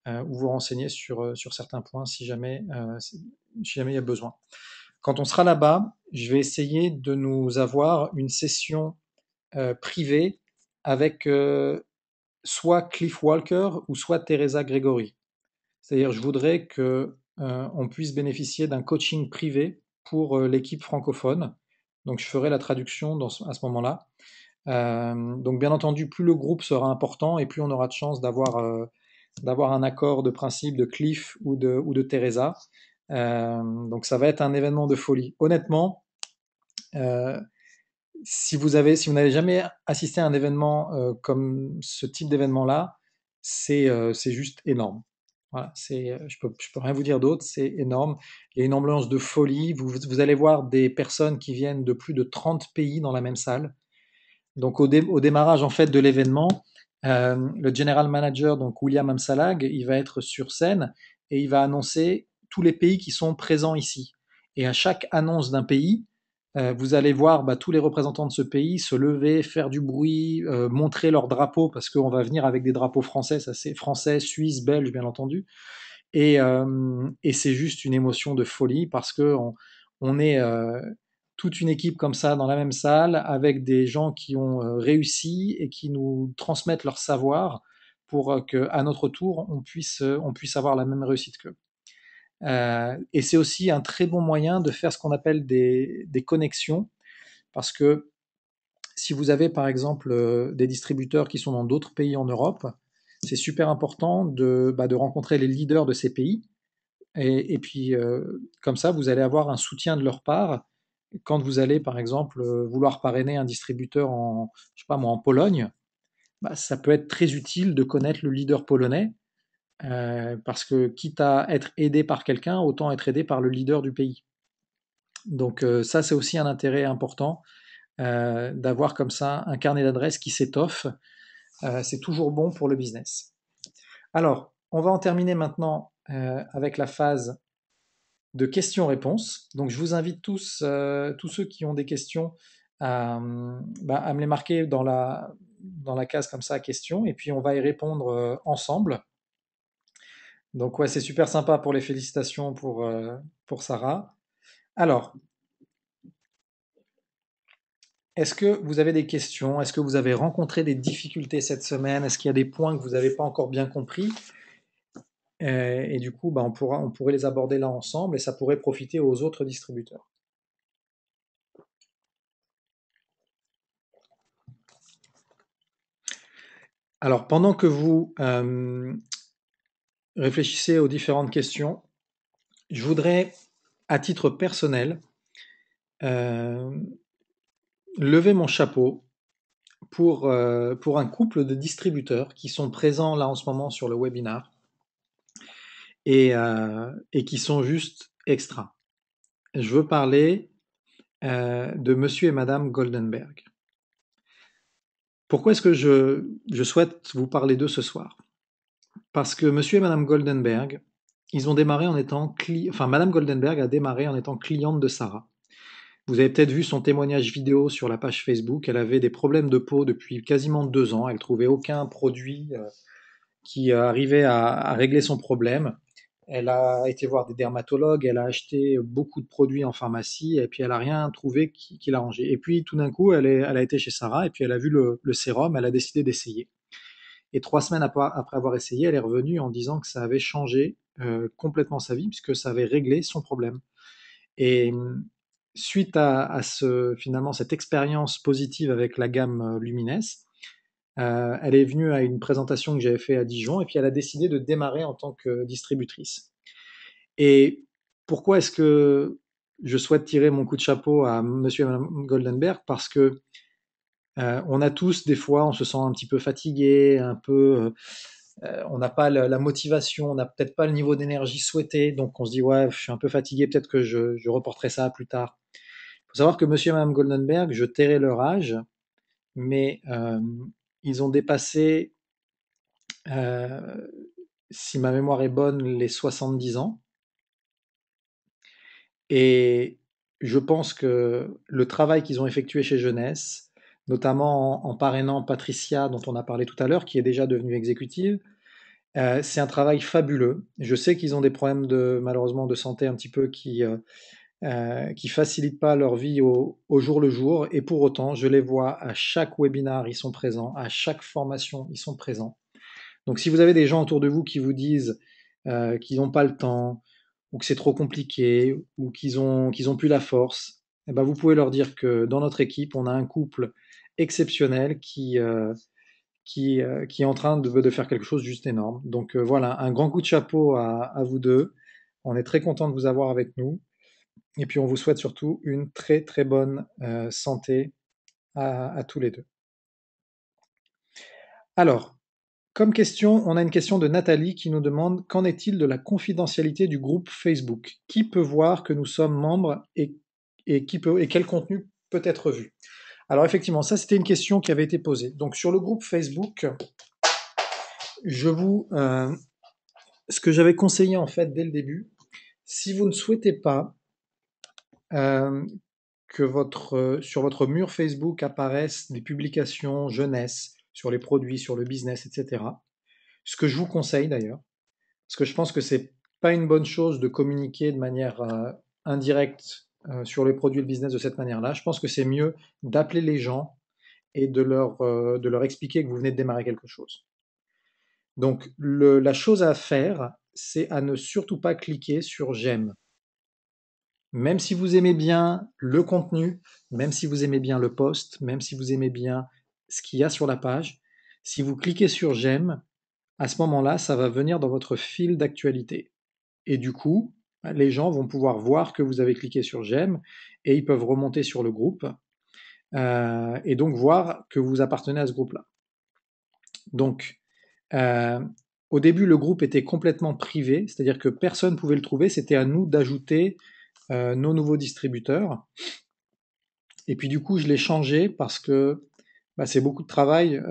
A: ou vous renseigner sur certains points si jamais il y a besoin. Quand on sera là-bas, je vais essayer de nous avoir une session privée avec soit Cliff Walker ou soit Teresa Gregory. C'est-à-dire, je voudrais que on puisse bénéficier d'un coaching privé pour l'équipe francophone. Donc, je ferai la traduction à ce moment-là. Donc bien entendu, plus le groupe sera important et plus on aura de chances d'avoir un accord de principe de Cliff ou de Teresa. Donc ça va être un événement de folie. Honnêtement, euh, si vous n'avez jamais assisté à un événement comme ce type d'événement-là, c'est juste énorme. Voilà, je peux rien vous dire d'autre, c'est énorme. Il y a une ambiance de folie. Vous allez voir des personnes qui viennent de plus de 30 pays dans la même salle. Donc au démarrage en fait de l'événement, le general manager, donc William Amsalag, il va être sur scène et il va annoncer tous les pays qui sont présents ici. Et à chaque annonce d'un pays, vous allez voir tous les représentants de ce pays se lever, faire du bruit, montrer leur drapeau, parce qu'on va venir avec des drapeaux français, ça c'est français, suisse, belge bien entendu. Et c'est juste une émotion de folie parce que on est toute une équipe comme ça dans la même salle avec des gens qui ont réussi et qui nous transmettent leur savoir pour qu'à notre tour on puisse avoir la même réussite qu'eux. Et c'est aussi un très bon moyen de faire ce qu'on appelle des connexions parce que si vous avez par exemple des distributeurs qui sont dans d'autres pays en Europe, c'est super important de rencontrer les leaders de ces pays et puis, comme ça, vous allez avoir un soutien de leur part quand vous allez, par exemple, vouloir parrainer un distributeur je sais pas moi, en Pologne. Ça peut être très utile de connaître le leader polonais, parce que quitte à être aidé par quelqu'un, autant être aidé par le leader du pays. Donc ça, c'est aussi un intérêt important d'avoir comme ça un carnet d'adresses qui s'étoffe. C'est toujours bon pour le business. Alors, on va en terminer maintenant avec la phase de questions-réponses. Donc, je vous invite tous ceux qui ont des questions, à me les marquer dans la case comme ça, questions, et puis on va y répondre ensemble. Donc, ouais, c'est super sympa pour les félicitations pour Sarah. Alors, est-ce que vous avez des questions? Est-ce que vous avez rencontré des difficultés cette semaine? Est-ce qu'il y a des points que vous n'avez pas encore bien compris? Et du coup, on pourrait les aborder là ensemble et ça pourrait profiter aux autres distributeurs. Alors, pendant que vous réfléchissez aux différentes questions, je voudrais, à titre personnel, euh, lever mon chapeau pour un couple de distributeurs qui sont présents là en ce moment sur le webinar et qui sont juste extra. Je veux parler de Monsieur et Madame Goldenberg. Pourquoi est-ce que je souhaite vous parler d'eux ce soir? Parce que Monsieur et Madame Goldenberg, ils ont démarré en étant enfin Madame Goldenberg a démarré en étant cliente de Sarah. Vous avez peut-être vu son témoignage vidéo sur la page Facebook. Elle avait des problèmes de peau depuis quasiment 2 ans. Elle trouvait aucun produit qui arrivait à régler son problème. Elle a été voir des dermatologues, elle a acheté beaucoup de produits en pharmacie et puis elle a rien trouvé qui l'arrangeait. Et puis tout d'un coup, elle a été chez Sarah et puis elle a vu le sérum, elle a décidé d'essayer. Et 3 semaines après avoir essayé, elle est revenue en disant que ça avait changé complètement sa vie puisque ça avait réglé son problème. Et suite à finalement cette expérience positive avec la gamme Lumines, elle est venue à une présentation que j'avais fait à Dijon et puis elle a décidé de démarrer en tant que distributrice. Et pourquoi est-ce que je souhaite tirer mon coup de chapeau à Monsieur et Madame Goldenberg? Parce que on a tous des fois, on se sent un petit peu fatigué, un peu, on n'a pas la motivation, on n'a peut-être pas le niveau d'énergie souhaité, donc on se dit ouais, je suis un peu fatigué, peut-être que je reporterai ça à plus tard. Il faut savoir que Monsieur et Madame Goldenberg, je tairai leur âge, mais ils ont dépassé, euh, si ma mémoire est bonne, les 70 ans. Et je pense que le travail qu'ils ont effectué chez Jeunesse, notamment en parrainant Patricia, dont on a parlé tout à l'heure, qui est déjà devenue exécutive, c'est un travail fabuleux. Je sais qu'ils ont des problèmes malheureusement de santé un petit peu qui facilitent pas leur vie au jour le jour. Et pour autant, je les vois à chaque webinar, ils sont présents, à chaque formation, ils sont présents. Donc si vous avez des gens autour de vous qui vous disent qu'ils n'ont pas le temps, ou que c'est trop compliqué, ou qu'ils ont plus la force, eh ben vous pouvez leur dire que dans notre équipe, on a un couple exceptionnel qui est en train de faire quelque chose de juste énorme. Donc voilà, un grand coup de chapeau à vous deux. On est très content de vous avoir avec nous. Et puis on vous souhaite surtout une très très bonne santé à tous les deux. Alors, comme question, on a une question de Nathalie qui nous demande: qu'en est-il de la confidentialité du groupe Facebook? Qui peut voir que nous sommes membres et quel contenu peut être vu? Alors effectivement, ça c'était une question qui avait été posée. Donc sur le groupe Facebook, je vous, ce que j'avais conseillé en fait dès le début, si vous ne souhaitez pas euh, que sur votre mur Facebook apparaissent des publications jeunesse sur les produits, sur le business, etc. Ce que je vous conseille d'ailleurs, parce que je pense que c'est pas une bonne chose de communiquer de manière indirecte sur les produits et le business de cette manière-là. Je pense que c'est mieux d'appeler les gens et de leur expliquer que vous venez de démarrer quelque chose. Donc la chose à faire, c'est à ne surtout pas cliquer sur j'aime. Même si vous aimez bien le contenu, même si vous aimez bien le post, même si vous aimez bien ce qu'il y a sur la page, si vous cliquez sur j'aime, à ce moment-là, ça va venir dans votre fil d'actualité. Et du coup, les gens vont pouvoir voir que vous avez cliqué sur j'aime et ils peuvent remonter sur le groupe et donc voir que vous appartenez à ce groupe-là. Donc, euh, au début, le groupe était complètement privé, c'est-à-dire que personne ne pouvait le trouver, c'était à nous d'ajouter nos nouveaux distributeurs. Et puis du coup, je l'ai changé parce que bah, c'est beaucoup de travail.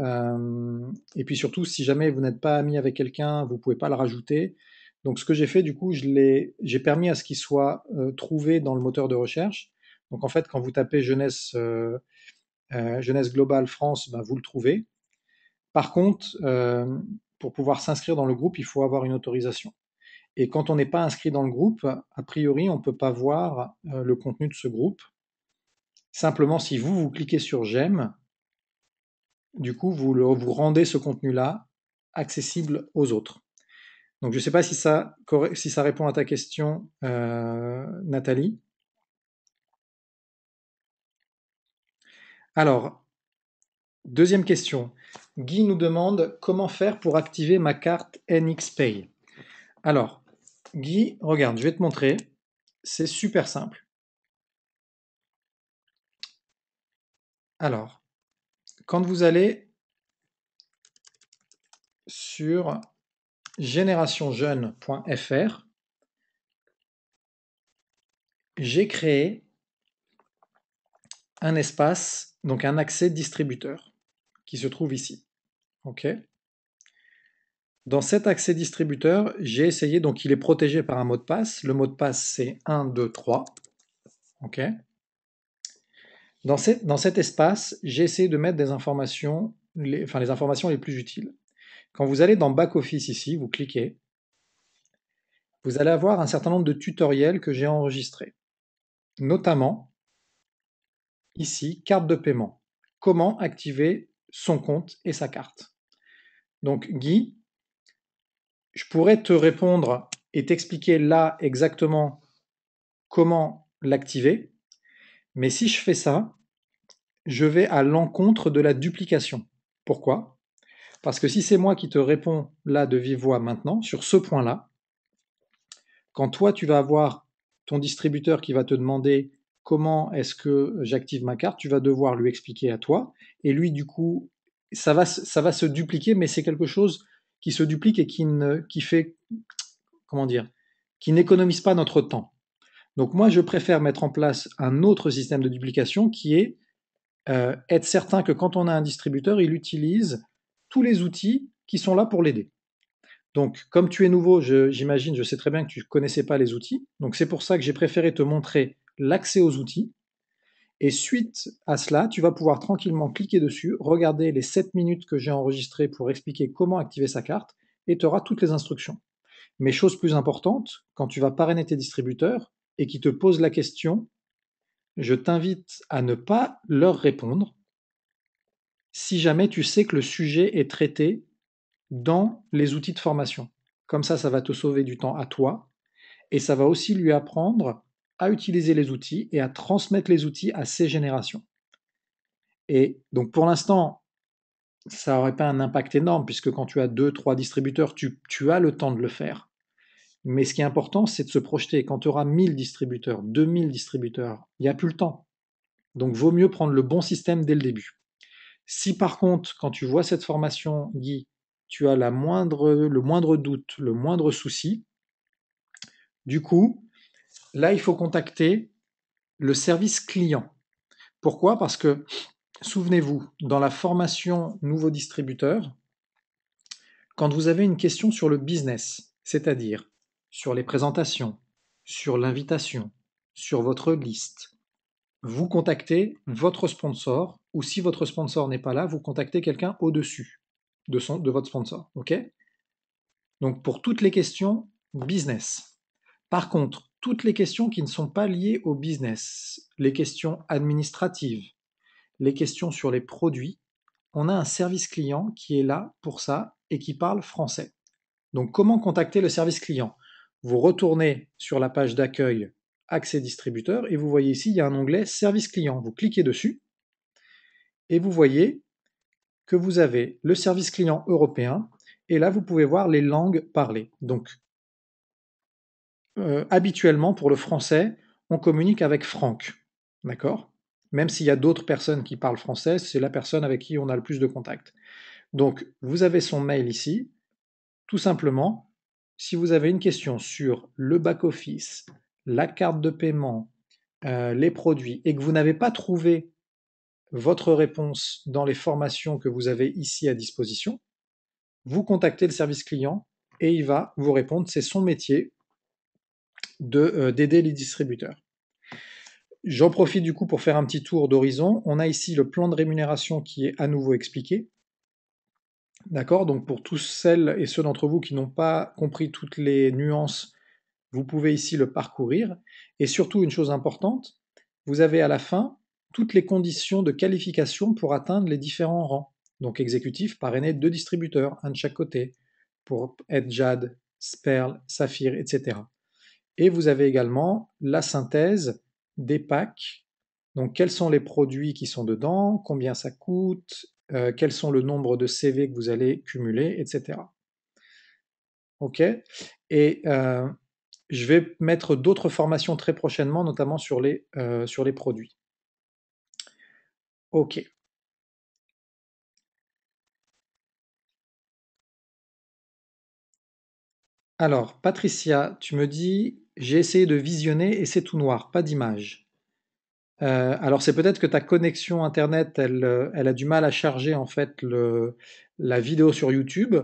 A: Et puis surtout, si jamais vous n'êtes pas ami avec quelqu'un, vous pouvez pas le rajouter. Donc ce que j'ai fait, du coup, j'ai permis à ce qu'il soit trouvé dans le moteur de recherche. Donc en fait, quand vous tapez Jeunesse Globale France, bah, vous le trouvez. Par contre, pour pouvoir s'inscrire dans le groupe, il faut avoir une autorisation. Et quand on n'est pas inscrit dans le groupe, a priori, on ne peut pas voir le contenu de ce groupe. Simplement, si vous cliquez sur j'aime, du coup, vous rendez ce contenu-là accessible aux autres. Donc, je ne sais pas si ça répond à ta question, Nathalie. Alors, deuxième question. Guy nous demande comment faire pour activer ma carte NXPay. Alors, Guy, regarde, je vais te montrer. C'est super simple. Alors, quand vous allez sur générationjeune.fr, j'ai créé un espace, donc un accès distributeur, qui se trouve ici. OK. Dans cet accès distributeur, j'ai essayé, donc il est protégé par un mot de passe. Le mot de passe, c'est 1, 2, 3. OK. Dans cet espace, j'ai essayé de mettre des informations, les informations les plus utiles. Quand vous allez dans Back Office ici, vous cliquez, vous allez avoir un certain nombre de tutoriels que j'ai enregistrés. Notamment, ici, carte de paiement. Comment activer son compte et sa carte. Donc, Guy, je pourrais te répondre et t'expliquer là exactement comment l'activer, mais si je fais ça, je vais à l'encontre de la duplication. Pourquoi? Parce que si c'est moi qui te réponds là de vive voix maintenant, sur ce point-là, quand toi tu vas avoir ton distributeur qui va te demander comment est-ce que j'active ma carte, tu vas devoir lui expliquer à toi, et lui du coup, ça va se dupliquer, mais c'est quelque chose qui se duplique et qui fait, comment dire, qui n'économise pas notre temps. Donc moi, je préfère mettre en place un autre système de duplication qui est être certain que quand on a un distributeur, il utilise tous les outils qui sont là pour l'aider. Donc, comme tu es nouveau, j'imagine, je sais très bien que tu ne connaissais pas les outils. Donc, c'est pour ça que j'ai préféré te montrer l'accès aux outils. Et suite à cela, tu vas pouvoir tranquillement cliquer dessus, regarder les 7 minutes que j'ai enregistrées pour expliquer comment activer sa carte, et tu auras toutes les instructions. Mais chose plus importante, quand tu vas parrainer tes distributeurs et qui te posent la question, je t'invite à ne pas leur répondre si jamais tu sais que le sujet est traité dans les outils de formation. Comme ça va te sauver du temps à toi et ça va aussi lui apprendre à utiliser les outils et à transmettre les outils à ses générations. Et donc pour l'instant, ça n'aurait pas un impact énorme puisque quand tu as 2, 3 distributeurs, tu as le temps de le faire. Mais ce qui est important, c'est de se projeter. Quand tu auras 1000 distributeurs, 2000 distributeurs, il n'y a plus le temps. Donc vaut mieux prendre le bon système dès le début. Si par contre, quand tu vois cette formation, Guy, tu as le moindre doute, le moindre souci, du coup, là, il faut contacter le service client. Pourquoi? Parce que, souvenez-vous, dans la formation nouveau distributeur, quand vous avez une question sur le business, c'est-à-dire sur les présentations, sur l'invitation, sur votre liste, vous contactez votre sponsor, ou si votre sponsor n'est pas là, vous contactez quelqu'un au-dessus de votre sponsor. OK? Donc pour toutes les questions business. Par contre, toutes les questions qui ne sont pas liées au business, les questions administratives, les questions sur les produits, on a un service client qui est là pour ça et qui parle français. Donc comment contacter le service client? Vous retournez sur la page d'accueil Accès distributeur et vous voyez ici, il y a un onglet Service client. Vous cliquez dessus et vous voyez que vous avez le service client européen et là vous pouvez voir les langues parlées. Donc habituellement pour le français, on communique avec Franck, d'accord? Même s'il y a d'autres personnes qui parlent français, c'est la personne avec qui on a le plus de contact. Donc vous avez son mail ici, tout simplement, si vous avez une question sur le back-office, la carte de paiement, les produits, et que vous n'avez pas trouvé votre réponse dans les formations que vous avez ici à disposition, vous contactez le service client et il va vous répondre. C'est son métier d'aider les distributeurs. J'en profite du coup pour faire un petit tour d'horizon. On a ici le plan de rémunération qui est à nouveau expliqué. D'accord? Donc pour tous celles et ceux d'entre vous qui n'ont pas compris toutes les nuances, vous pouvez ici le parcourir. Et surtout, une chose importante, vous avez à la fin toutes les conditions de qualification pour atteindre les différents rangs. Donc exécutif, parrainé, 2 distributeurs, un de chaque côté, pour être Jade, Sperl, Saphir, etc. Et vous avez également la synthèse des packs. Donc, quels sont les produits qui sont dedans, combien ça coûte, quels sont le nombre de CV que vous allez cumuler, etc. OK? Et je vais mettre d'autres formations très prochainement, notamment sur les produits. OK. Alors, Patricia, tu me dis, j'ai essayé de visionner et c'est tout noir, pas d'image. Alors c'est peut-être que ta connexion internet, elle a du mal à charger en fait la vidéo sur YouTube.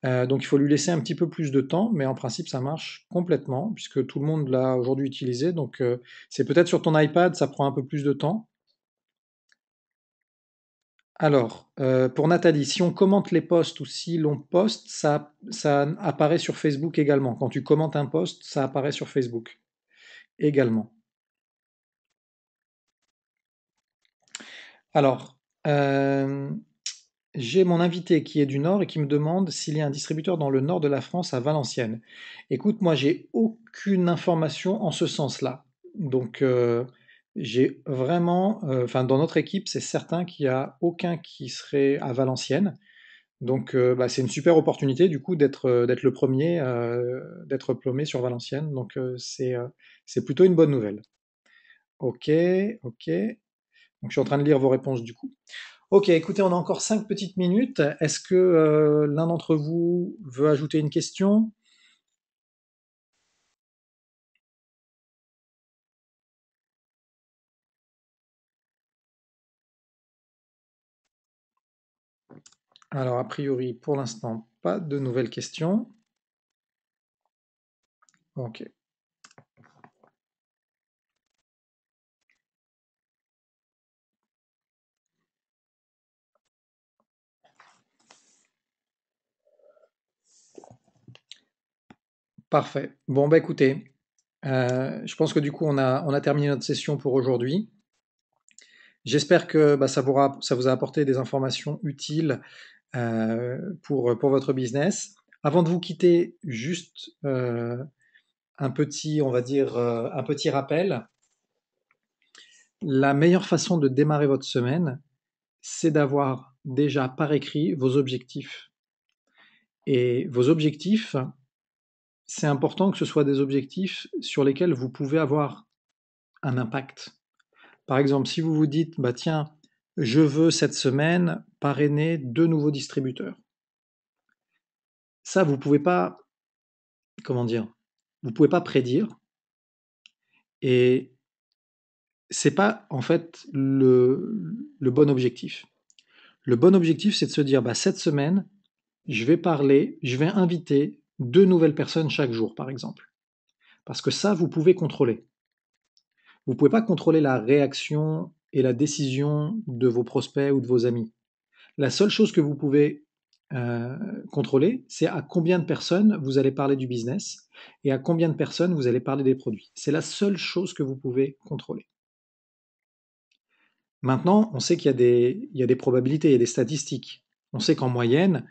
A: Donc il faut lui laisser un petit peu plus de temps, mais en principe ça marche complètement puisque tout le monde l'a aujourd'hui utilisé. Donc c'est peut-être sur ton iPad, ça prend un peu plus de temps. Alors pour Nathalie, si on commente les posts ou si l'on poste, ça apparaît sur Facebook également. Quand tu commentes un post, ça apparaît sur Facebook également. Alors, j'ai mon invité qui est du Nord et qui me demande s'il y a un distributeur dans le nord de la France à Valenciennes. Écoute, moi, j'ai aucune information en ce sens-là. Donc, j'ai vraiment, enfin, dans notre équipe, c'est certain qu'il n'y a aucun qui serait à Valenciennes. Donc, bah, c'est une super opportunité, du coup, d'être le premier, d'être plomé sur Valenciennes. Donc, c'est plutôt une bonne nouvelle. Ok, ok. Donc, je suis en train de lire vos réponses, du coup. Ok, écoutez, on a encore 5 petites minutes. Est-ce que l'un d'entre vous veut ajouter une question? Alors, a priori, pour l'instant, pas de nouvelles questions. Ok, parfait. Bon, bah écoutez, je pense que du coup, on a terminé notre session pour aujourd'hui. J'espère que bah, ça vous a apporté des informations utiles pour votre business. Avant de vous quitter, juste un petit, on va dire, un petit rappel. La meilleure façon de démarrer votre semaine, c'est d'avoir déjà par écrit vos objectifs. Et vos objectifs, c'est important que ce soit des objectifs sur lesquels vous pouvez avoir un impact. Par exemple, si vous vous dites, bah tiens, je veux cette semaine parrainer 2 nouveaux distributeurs. Ça, vous pouvez pas, comment dire, vous pouvez pas prédire. Et c'est pas en fait le bon objectif. Le bon objectif, c'est de se dire, bah cette semaine, je vais inviter 2 nouvelles personnes chaque jour, par exemple. Parce que ça, vous pouvez contrôler. Vous ne pouvez pas contrôler la réaction et la décision de vos prospects ou de vos amis. La seule chose que vous pouvez euh, contrôler, c'est à combien de personnes vous allez parler du business et à combien de personnes vous allez parler des produits. C'est la seule chose que vous pouvez contrôler. Maintenant, on sait qu'il y a des probabilités, il y a des statistiques. On sait qu'en moyenne,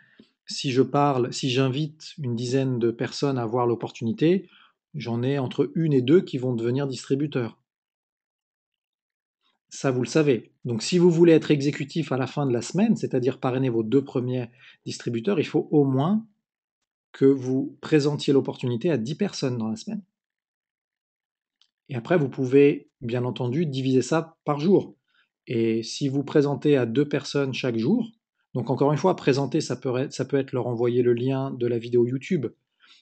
A: si j'invite une dizaine de personnes à voir l'opportunité, j'en ai entre 1 et 2 qui vont devenir distributeurs. Ça, vous le savez. Donc, si vous voulez être exécutif à la fin de la semaine, c'est-à-dire parrainer vos 2 premiers distributeurs, il faut au moins que vous présentiez l'opportunité à 10 personnes dans la semaine. Et après, vous pouvez, bien entendu, diviser ça par jour. Et si vous présentez à 2 personnes chaque jour, donc encore une fois, présenter, ça peut être leur envoyer le lien de la vidéo YouTube.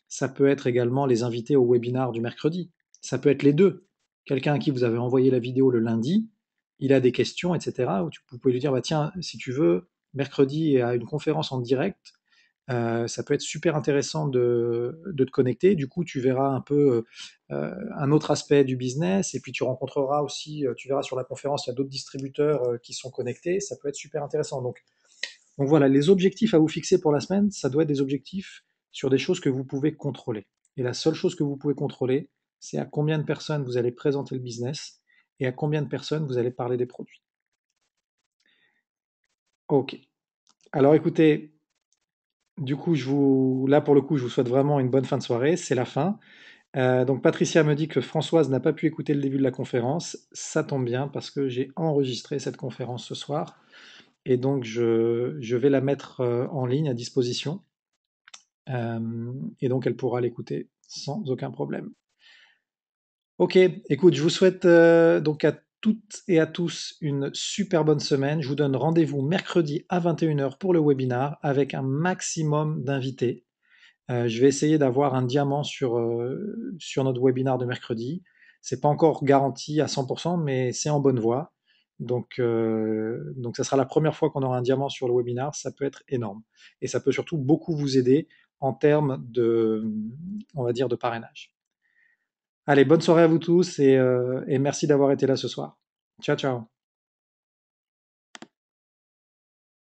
A: Ça peut être également les inviter au webinar du mercredi. Ça peut être les deux. Quelqu'un à qui vous avez envoyé la vidéo le lundi, il a des questions, etc. Où vous pouvez lui dire, bah, tiens, si tu veux, mercredi à une conférence en direct, ça peut être super intéressant de te connecter. Du coup, tu verras un peu un autre aspect du business et puis tu rencontreras aussi, tu verras sur la conférence, il y a d'autres distributeurs qui sont connectés. Ça peut être super intéressant. Donc voilà, les objectifs à vous fixer pour la semaine, ça doit être des objectifs sur des choses que vous pouvez contrôler. Et la seule chose que vous pouvez contrôler, c'est à combien de personnes vous allez présenter le business et à combien de personnes vous allez parler des produits. Ok. Alors écoutez, du coup, là pour le coup, je vous souhaite vraiment une bonne fin de soirée. C'est la fin. Donc Patricia me dit que Françoise n'a pas pu écouter le début de la conférence. Ça tombe bien parce que j'ai enregistré cette conférence ce soir et donc je vais la mettre en ligne à disposition. Et donc elle pourra l'écouter sans aucun problème. Ok, écoute, je vous souhaite donc à toutes et à tous une super bonne semaine. Je vous donne rendez-vous mercredi à 21h pour le webinar avec un maximum d'invités. Je vais essayer d'avoir un diamant sur notre webinar de mercredi. C'est pas encore garanti à 100%, mais c'est en bonne voie. Donc ça sera la première fois qu'on aura un diamant sur le webinar. Ça peut être énorme. Et ça peut surtout beaucoup vous aider en termes on va dire, de parrainage. Allez, bonne soirée à vous tous et merci d'avoir été là ce soir. Ciao, ciao.